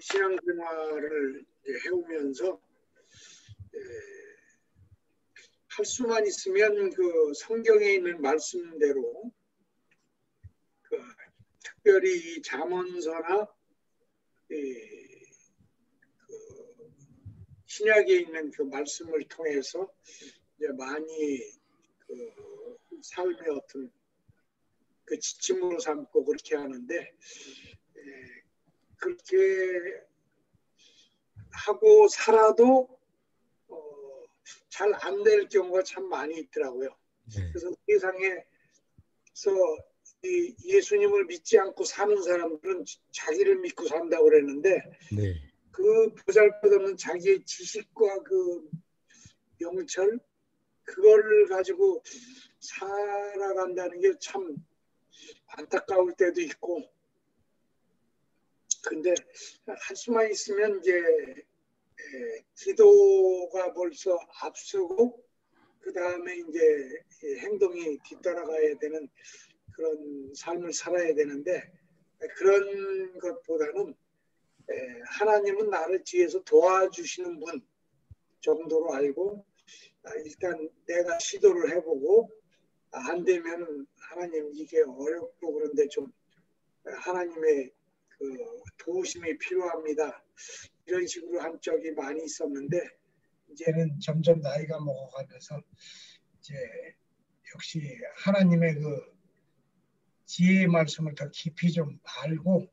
신앙생활을 해오면서 할 수만 있으면 그 성경에 있는 말씀대로 특별히 이 잠언서나 신약에 있는 그 말씀을 통해서 이제 많이 그 삶의 어떤 그 지침으로 삼고 그렇게 하는데 그렇게 하고 살아도 잘 안 될 경우가 참 많이 있더라고요. 그래서 세상에서 이 예수님을 믿지 않고 사는 사람들은 자기를 믿고 산다고 그랬는데 그 보잘것없는 자기의 지식과 그 명철 그거를 가지고 살아간다는 게 참 안타까울 때도 있고 근데 할 수만 있으면 이제 기도가 벌써 앞서고 그 다음에 이제 행동이 뒤따라가야 되는 그런 삶을 살아야 되는데 그런 것보다는 하나님은 나를 뒤에서 도와주시는 분 정도로 알고 일단 내가 시도를 해보고 안 되면 하나님 이게 어렵고 그런데 좀 하나님의 그 도우심이 필요합니다. 이런 식으로 한 적이 많이 있었는데 이제는 점점 나이가 먹어가면서 이제 역시 하나님의 그 지혜의 말씀을 더 깊이 좀 알고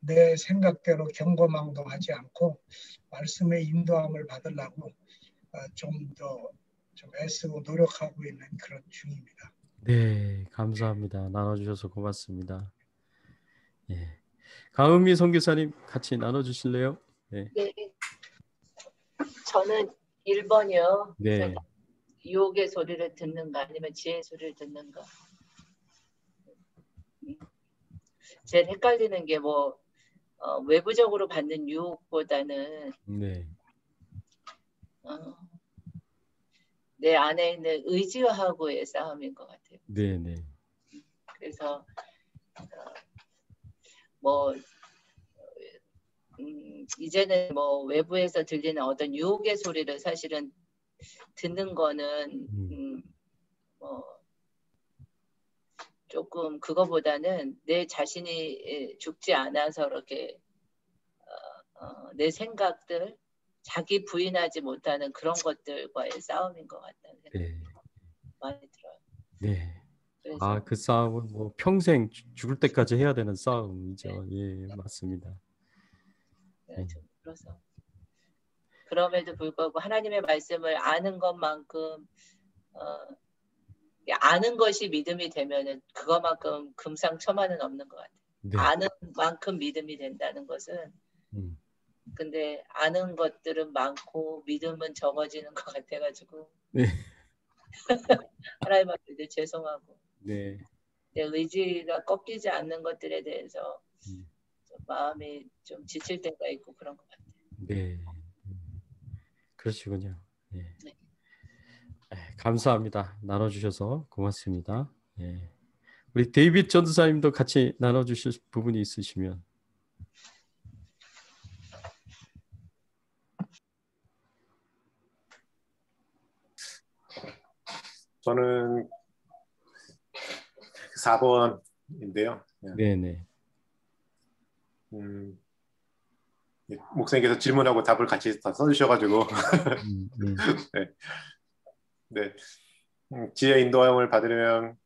내 생각대로 경거망동하지 않고 말씀의 인도함을 받으려고 좀 더 좀 애쓰고 노력하고 있는 그런 중입니다. 네, 감사합니다. 나눠주셔서 고맙습니다. 예. 가은미 선교사님 같이 나눠주실래요? 네. 네. 저는 1번이요. 네. 유혹의 소리를 듣는가 아니면 지혜의 소리를 듣는가. 제일 헷갈리는 게 뭐 외부적으로 받는 유혹보다는 네. 내 안에 있는 의지하고의 싸움인 것 같아요. 네, 네. 그래서 뭐 이제는 뭐 외부에서 들리는 어떤 유혹의 소리를 사실은 듣는 거는 뭐 조금 그거보다는 내 자신이 죽지 않아서 이렇게 내 생각들, 자기 부인하지 못하는 그런 것들과의 싸움인 것 같다는 생각이 많이 들어요. 네. 그래서 아, 그 싸움은 뭐 평생 죽을 때까지 해야 되는 싸움이죠. 예, 맞습니다. 좀 그래서 그럼에도 불구하고 하나님의 말씀을 아는 것만큼 아는 것이 믿음이 되면은 그것만큼 금상첨화는 없는 것 같아요. 네. 아는 만큼 믿음이 된다는 것은 근데 아는 것들은 많고 믿음은 적어지는 것 같아가지고 네. 하나님 앞에 늘 죄송하고 네. 내 의지가 꺾이지 않는 것들에 대해서 좀 마음이 좀 지칠 때가 있고 그런 것 같아요. 네. 그러시군요. 네. 네. 감사합니다. 나눠주셔서 고맙습니다. 네. 우리 데이빗 전도사님도 같이 나눠주실 부분이 있으시면. 저는 4번인데요. 네네. 목사님께서 질문하고 답을 같이 다 써주셔가지고 네. 지혜 인도함을 받으려면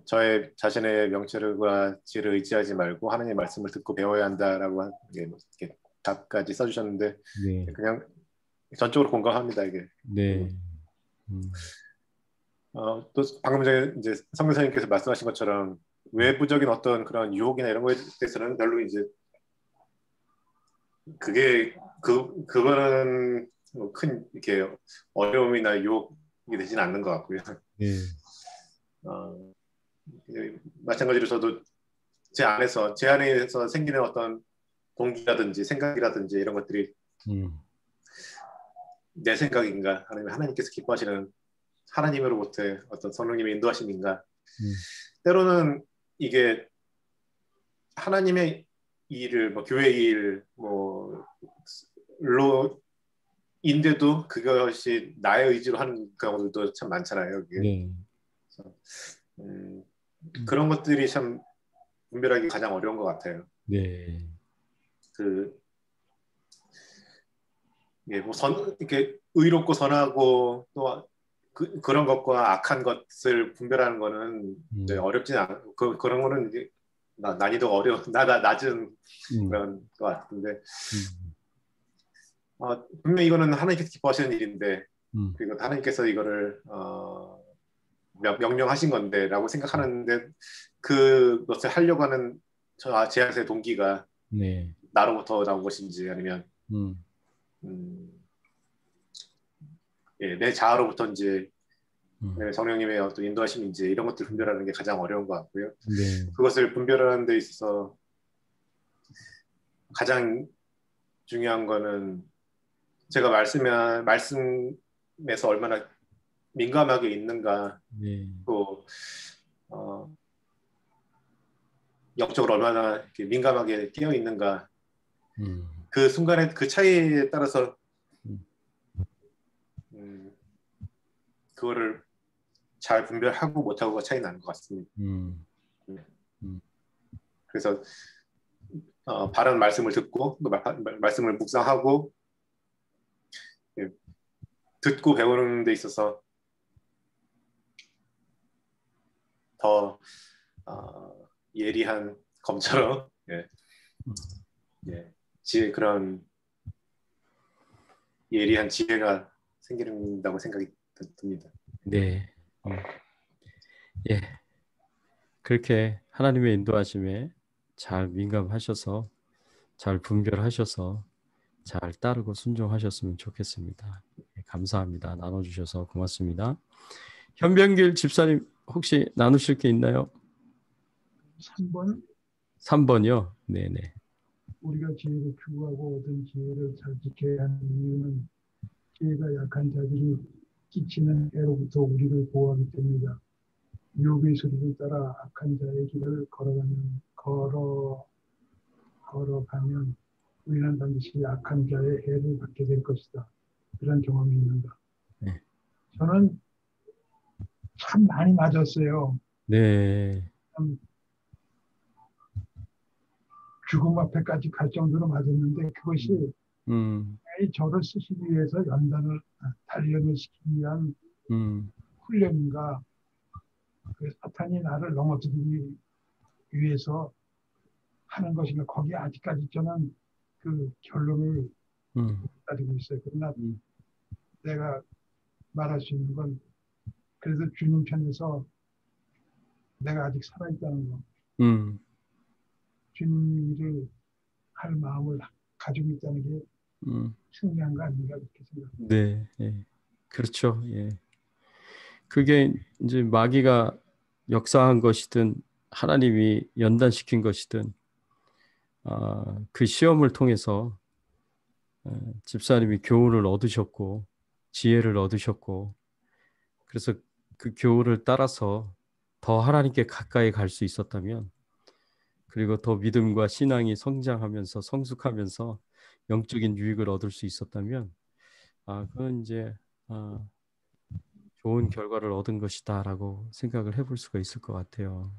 저의 자신의 명철과 지혜를 의지하지 말고 하나님의 말씀을 듣고 배워야 한다라고 이렇게 답까지 써주셨는데 네. 그냥 전적으로 공감합니다 이게. 네. 또 방금 전에 이제 성교사님께서 말씀하신 것처럼 외부적인 어떤 그런 유혹이나 이런 거에 대해서는 별로 이제 그거는 뭐 큰 이렇게 어려움이나 유혹이 되지는 않는 것 같고요. 네. 마찬가지로 저도 제 안에서 생기는 어떤 동기라든지 생각이라든지 이런 것들이 내 생각인가 아니면 하나님께서 기뻐하시는 하나님으로부터의 어떤 성령님의 인도하심인가 때로는 이게 하나님의 일을 뭐 교회 일 뭐로 인데도 그것이 나의 의지로 하는 경우들도 참 많잖아요. 여기. 네. 그런 것들이 참 분별하기 가장 어려운 것 같아요. 네. 뭐 이렇게 의롭고 선하고 또 그런 것과 악한 것을 분별하는 거는 이제 어렵진 않고 그런 거는 이제 난이도가 낮은 그런 것 같은데 분명 이거는 하나님께서 기뻐하시는 일인데 그리고 하나님께서 이거를 명령하신 건데라고 생각하는데 그것을 하려고 하는 제 안의 동기가 나로부터 나온 것인지 아니면 내 자아로부터인지 성령님의 어떤 인도하심인지 이런 것들 분별하는 게 가장 어려운 것 같고요. 그것을 분별하는 데 있어서 가장 중요한 거는 제가 말씀에서 얼마나 민감하게 있는가 또 영적으로 얼마나 이렇게 민감하게 깨어 있는가 그 순간에 그 차이에 따라서 그거를 잘 분별하고 못하고가 차이 나는 것 같습니다. 그래서 바른 말씀을 듣고 또 말씀을 묵상하고 듣고 배우는 데 있어서 더 예리한 검처럼 그런 예리한 지혜가 생긴다고 생각이 듭니다. 네. 예. 그렇게 하나님의 인도하심에 잘 민감하셔서 잘 분별하셔서 잘 따르고 순종하셨으면 좋겠습니다. 감사합니다. 나눠주셔서 고맙습니다. 현병길 집사님 혹시 나누실 게 있나요? 3번. 3번이요? 네네. 우리가 지혜를 추구하고 얻은 지혜를 잘 지켜야 하는 이유는 지혜가 약한 자들이 끼치는 해로부터 우리를 보호하기 때문이다. 유혹의 소리를 따라 악한 자의 길을 걸어가면 우리는 반드시 악한 자의 해를 받게 될 것이다. 그런 경험이 있는다. 네. 저는 참 많이 맞았어요. 네. 죽음 앞에까지 갈 정도로 맞았는데 그것이 저를 쓰시기 위해서 연단을 단련을 시키기 위한 훈련인가, 그 사탄이 나를 넘어뜨리기 위해서 하는 것인가, 거기에 아직까지 저는 그 결론을 기다리고 있어요. 그러나 내가 말할 수 있는 건 그래도 주님 편에서 내가 아직 살아있다는 거, 주님 일을 할 마음을 가지고 있다는 게 중요한 거 아닌가 그렇게 생각합니다. 네, 예. 그렇죠. 예. 그게 이제 마귀가 역사한 것이든 하나님이 연단시킨 것이든 그 시험을 통해서 집사님이 교훈을 얻으셨고 지혜를 얻으셨고, 그래서 그 교훈을 따라서 더 하나님께 가까이 갈 수 있었다면, 그리고 더 믿음과 신앙이 성장하면서 성숙하면서 영적인 유익을 얻을 수 있었다면, 그건 이제 좋은 결과를 얻은 것이다라고 생각을 해볼 수가 있을 것 같아요.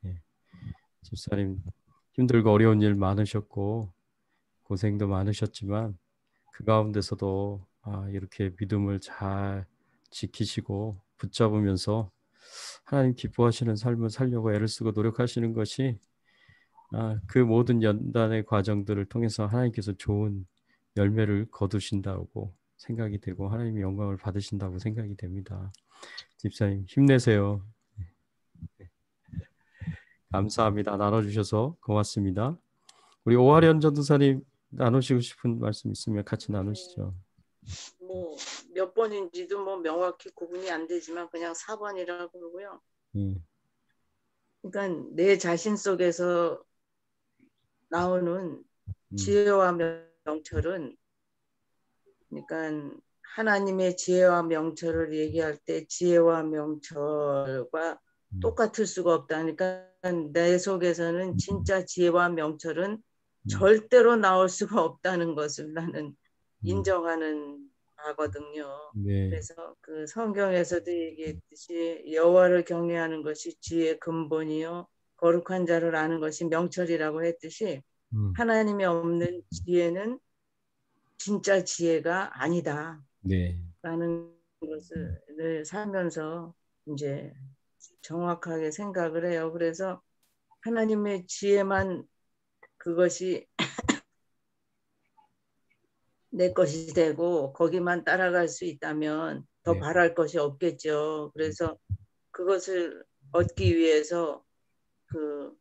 예. 집사님 힘들고 어려운 일 많으셨고 고생도 많으셨지만 그 가운데서도 이렇게 믿음을 잘 지키시고 붙잡으면서 하나님 기뻐하시는 삶을 살려고 애를 쓰고 노력하시는 것이 그 모든 연단의 과정들을 통해서 하나님께서 좋은 열매를 거두신다고 생각이 되고 하나님의 영광을 받으신다고 생각이 됩니다. 집사님 힘내세요. 네. 감사합니다. 나눠주셔서 고맙습니다. 우리 오하련 전도사님 나누시고 싶은 말씀 있으면 같이 나누시죠. 뭐 몇 번인지도 뭐 명확히 구분이 안 되지만 그냥 4번이라고 그러고요. 그러니까 내 자신 속에서 나오는 지혜와 명철은, 그러니까 하나님의 지혜와 명철을 얘기할 때 지혜와 명철과 똑같을 수가 없다. 그러니까 내 속에서는 진짜 지혜와 명철은 절대로 나올 수가 없다는 것을 나는 인정하는 바거든요. 네. 그래서 그 성경에서도 얘기했듯이 여호와를 경외하는 것이 지혜의 근본이요 거룩한 자를 아는 것이 명철이라고 했듯이 하나님이 없는 지혜는 진짜 지혜가 아니다. 네. 라는 것을 늘 살면서 이제 정확하게 생각을 해요. 그래서 하나님의 지혜만 그것이 내 것이 되고 거기만 따라갈 수 있다면 더 네. 바랄 것이 없겠죠. 그래서 그것을 얻기 위해서 그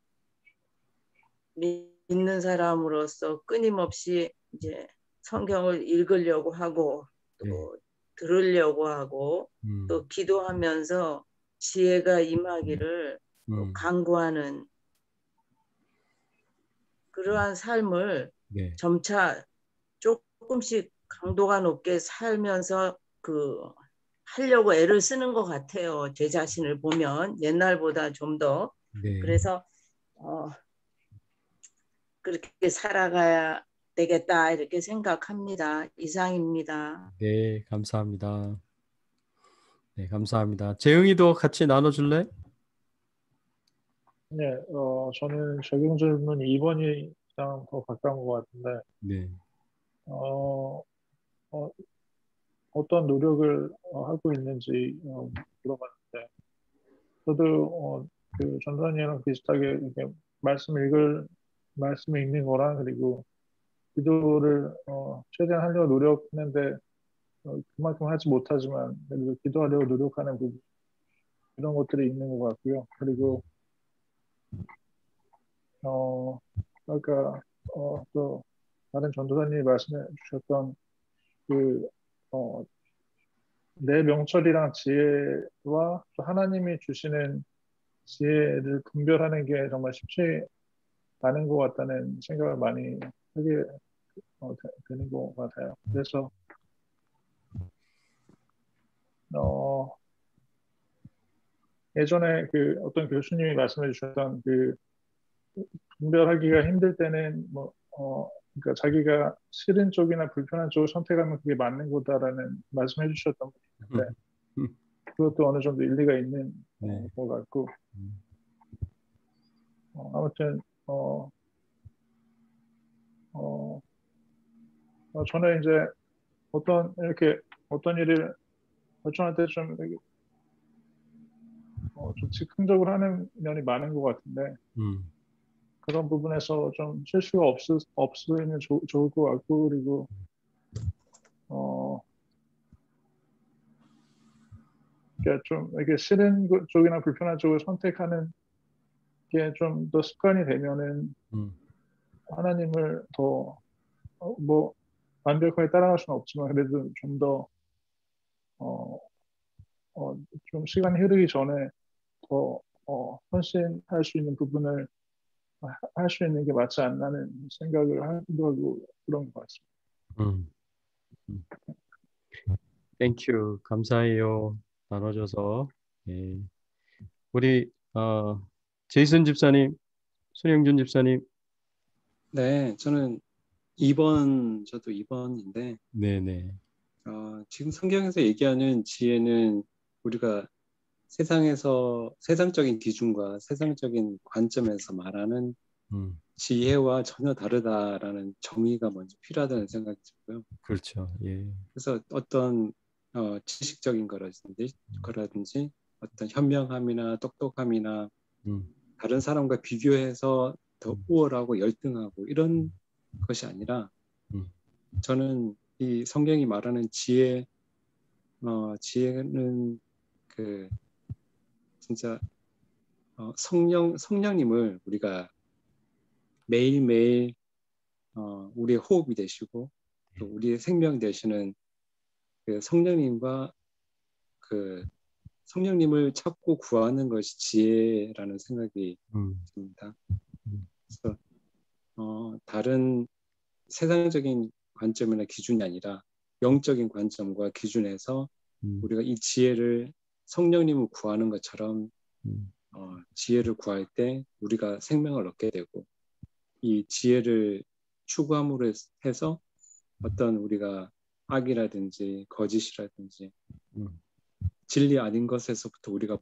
믿는 사람으로서 끊임없이 이제 성경을 읽으려고 하고 또 들으려고 하고 또 기도하면서 지혜가 임하기를 또 간구하는 그러한 삶을 점차 조금씩 강도가 높게 살면서 하려고 애를 쓰는 것 같아요. 제 자신을 보면 옛날보다 좀 더. 그래서 그렇게 살아가야 되겠다 이렇게 생각합니다. 이상입니다. 네, 감사합니다. 네, 감사합니다. 재흥이도 같이 나눠줄래? 네, 저는 적용 질문 2번이 가장 더 가까운 것 같은데, 네. 어떤 노력을 하고 있는지 물어봤는데, 저도 그 전도사님이랑 비슷하게 이렇게 말씀을 읽는 거랑 그리고 기도를 최대한 하려고 노력했는데 그만큼 하지 못하지만 그래도 기도하려고 노력하는 부분, 이런 것들이 있는 것 같고요. 그리고 아까 또 다른 전도사님이 말씀해 주셨던 내 명철이랑 지혜와 또 하나님이 주시는 지혜를 분별하는 게 정말 쉽지 가는 것 같다는 생각을 많이 하게 되는 것 같아요. 그래서 예전에 그 어떤 교수님이 말씀해 주셨던 그 분별하기가 힘들 때는 그러니까 자기가 싫은 쪽이나 불편한 쪽을 선택하면 그게 맞는 거다라는 말씀해 주셨던 분이 있는데 그것도 어느 정도 일리가 있는 것 같고 아무튼 저는 이제 어떤 일을 결정할 때 좀 즉흥적으로 하는 면이 많은 것 같은데 그런 부분에서 좀 실수가 없으면 좋을 것 같고 그리고 그러니까 좀 이렇게 싫은 쪽이나 불편한 쪽을 선택하는 게 좀 더 습관이 되면은 하나님을 더 완벽하게 따라갈 수는 없지만 그래도 좀 더 좀 시간이 흐르기 전에 더 헌신할 수 있는 부분을 할 수 있는 게 맞지 않나는 생각을 하기도 하고 그런 것 같습니다. 땡큐. 감사해요. 나눠줘서. 예. 우리 제이슨 집사님, 손영준 집사님. 네, 저는 2번, 저도 2번인데 네네. 지금 성경에서 얘기하는 지혜는 우리가 세상적인 기준과 세상적인 관점에서 말하는 지혜와 전혀 다르다라는 정의가 먼저 필요하다는 생각이 들고요. 그렇죠. 예. 그래서 어떤 지식적인 거라든지 어떤 현명함이나 똑똑함이나 다른 사람과 비교해서 더 우월하고 열등하고 이런 것이 아니라 저는 이 성경이 말하는 지혜는 그 진짜 성령님을 우리가 매일매일 우리의 호흡이 되시고 또 우리의 생명 되시는 그 성령님과 그 성령님을 찾고 구하는 것이 지혜라는 생각이 듭니다. 그래서 다른 세상적인 관점이나 기준이 아니라 영적인 관점과 기준에서 우리가 이 지혜를 성령님을 구하는 것처럼 지혜를 구할 때 우리가 생명을 얻게 되고 이 지혜를 추구함으로 해서 어떤 우리가 악이라든지 거짓이라든지 진리 아닌 것에서부터 우리가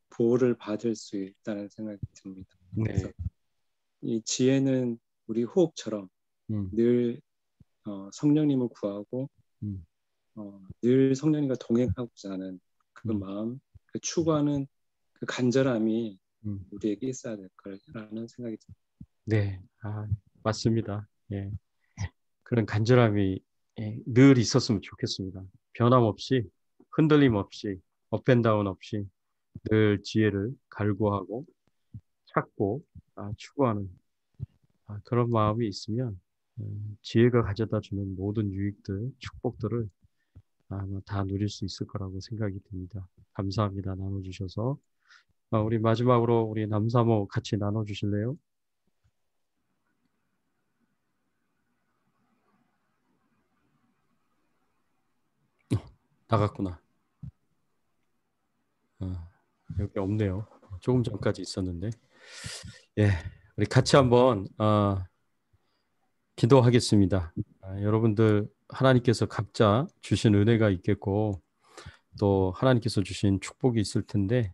보호를 받을 수 있다는 생각이 듭니다. 네. 그래서 이 지혜는 우리 호흡처럼 늘 성령님을 구하고 늘 성령님과 동행하고자 하는 그 마음, 그 추구하는 그 간절함이 우리에게 있어야 될 거라는 생각이 듭니다. 네, 맞습니다. 예. 그런 간절함이 늘 있었으면 좋겠습니다. 변함없이, 흔들림 없이, 업앤다운 없이 늘 지혜를 갈구하고 찾고 추구하는 그런 마음이 있으면 지혜가 가져다 주는 모든 유익들, 축복들을 아마 다 누릴 수 있을 거라고 생각이 듭니다. 감사합니다. 나눠주셔서. 우리 마지막으로 우리 남사모 같이 나눠주실래요? 나갔구나. 여기 없네요. 조금 전까지 있었는데. 예, 우리 같이 한번 기도하겠습니다. 여러분들 하나님께서 각자 주신 은혜가 있겠고 또 하나님께서 주신 축복이 있을 텐데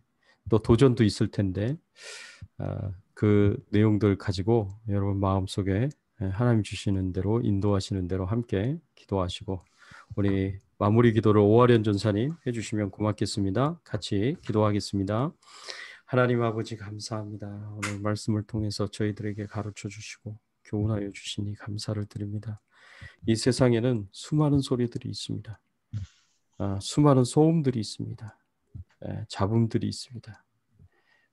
또 도전도 있을 텐데 그 내용들 가지고 여러분 마음속에 하나님 주시는 대로 인도하시는 대로 함께 기도하시고 우리 마무리 기도를 오하련 전사님 해주시면 고맙겠습니다. 같이 기도하겠습니다. 하나님 아버지 감사합니다. 오늘 말씀을 통해서 저희들에게 가르쳐 주시고 교훈하여 주시니 감사를 드립니다. 이 세상에는 수많은 소리들이 있습니다. 수많은 소음들이 있습니다. 잡음들이 있습니다.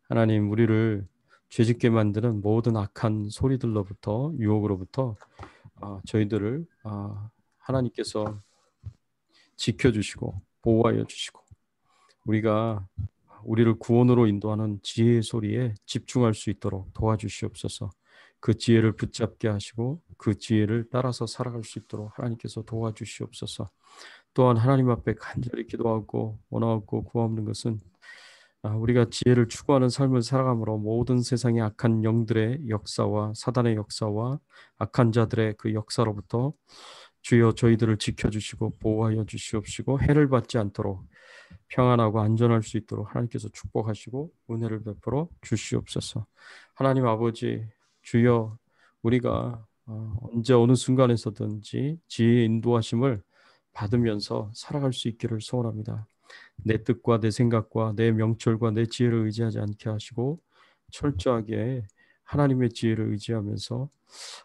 하나님 우리를 죄짓게 만드는 모든 악한 소리들로부터 유혹으로부터 저희들을 하나님께서 지켜주시고 보호하여 주시고 우리가 우리를 구원으로 인도하는 지혜의 소리에 집중할 수 있도록 도와주시옵소서. 그 지혜를 붙잡게 하시고 그 지혜를 따라서 살아갈 수 있도록 하나님께서 도와주시옵소서. 또한 하나님 앞에 간절히 기도하고 원하고 구하는 것은 우리가 지혜를 추구하는 삶을 살아감으로 모든 세상의 악한 영들의 역사와 사단의 역사와 악한 자들의 그 역사로부터 주여 저희들을 지켜주시고 보호하여 주시옵시고 해를 받지 않도록 평안하고 안전할 수 있도록 하나님께서 축복하시고 은혜를 베풀어 주시옵소서. 하나님 아버지 주여 우리가 언제 어느 순간에서든지 지혜의 인도하심을 받으면서 살아갈 수 있기를 소원합니다. 내 뜻과 내 생각과 내 명철과 내 지혜를 의지하지 않게 하시고 철저하게 하나님의 지혜를 의지하면서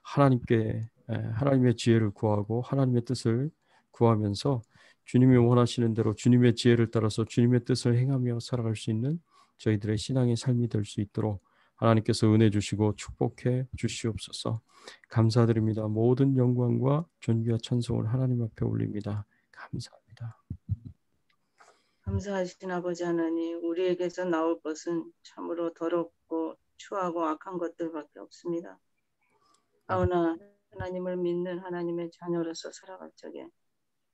하나님의 지혜를 구하고 하나님의 뜻을 구하면서 주님이 원하시는 대로 주님의 지혜를 따라서 주님의 뜻을 행하며 살아갈 수 있는 저희들의 신앙의 삶이 될 수 있도록 하나님께서 은혜 주시고 축복해 주시옵소서. 감사드립니다. 모든 영광과 존귀와 찬송을 하나님 앞에 올립니다. 감사합니다. 감사하신 아버지 하나님, 우리에게서 나올 것은 참으로 더럽고 추하고 악한 것들밖에 없습니다. 그러나 하나님을 믿는 하나님의 자녀로서 살아갈 적에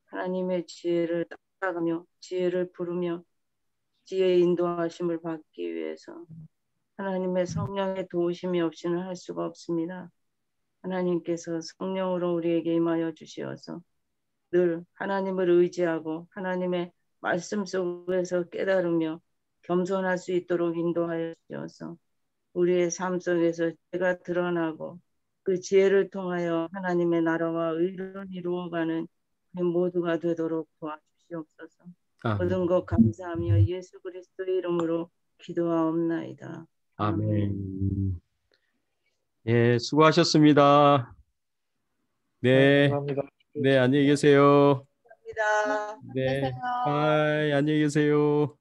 하나님의 지혜를 따라가며 지혜를 부르며 지혜의 인도하심을 받기 위해서 하나님의 성령의 도우심이 없이는 할 수가 없습니다. 하나님께서 성령으로 우리에게 임하여 주시어서 늘 하나님을 의지하고 하나님의 말씀 속에서 깨달으며 겸손할 수 있도록 인도하여 주셔서 우리의 삶 속에서 지혜가 드러나고 그 지혜를 통하여 하나님의 나라와 의를 이루어가는 우리 모두가 되도록 도와주시옵소서. 모든 것 감사하며 예수 그리스도의 이름으로 기도하옵나이다. 아멘. 예, 수고하셨습니다. 네, 감사합니다. 네, 안녕히 계세요. 감사합니다. 네, 바이, 안녕히 계세요.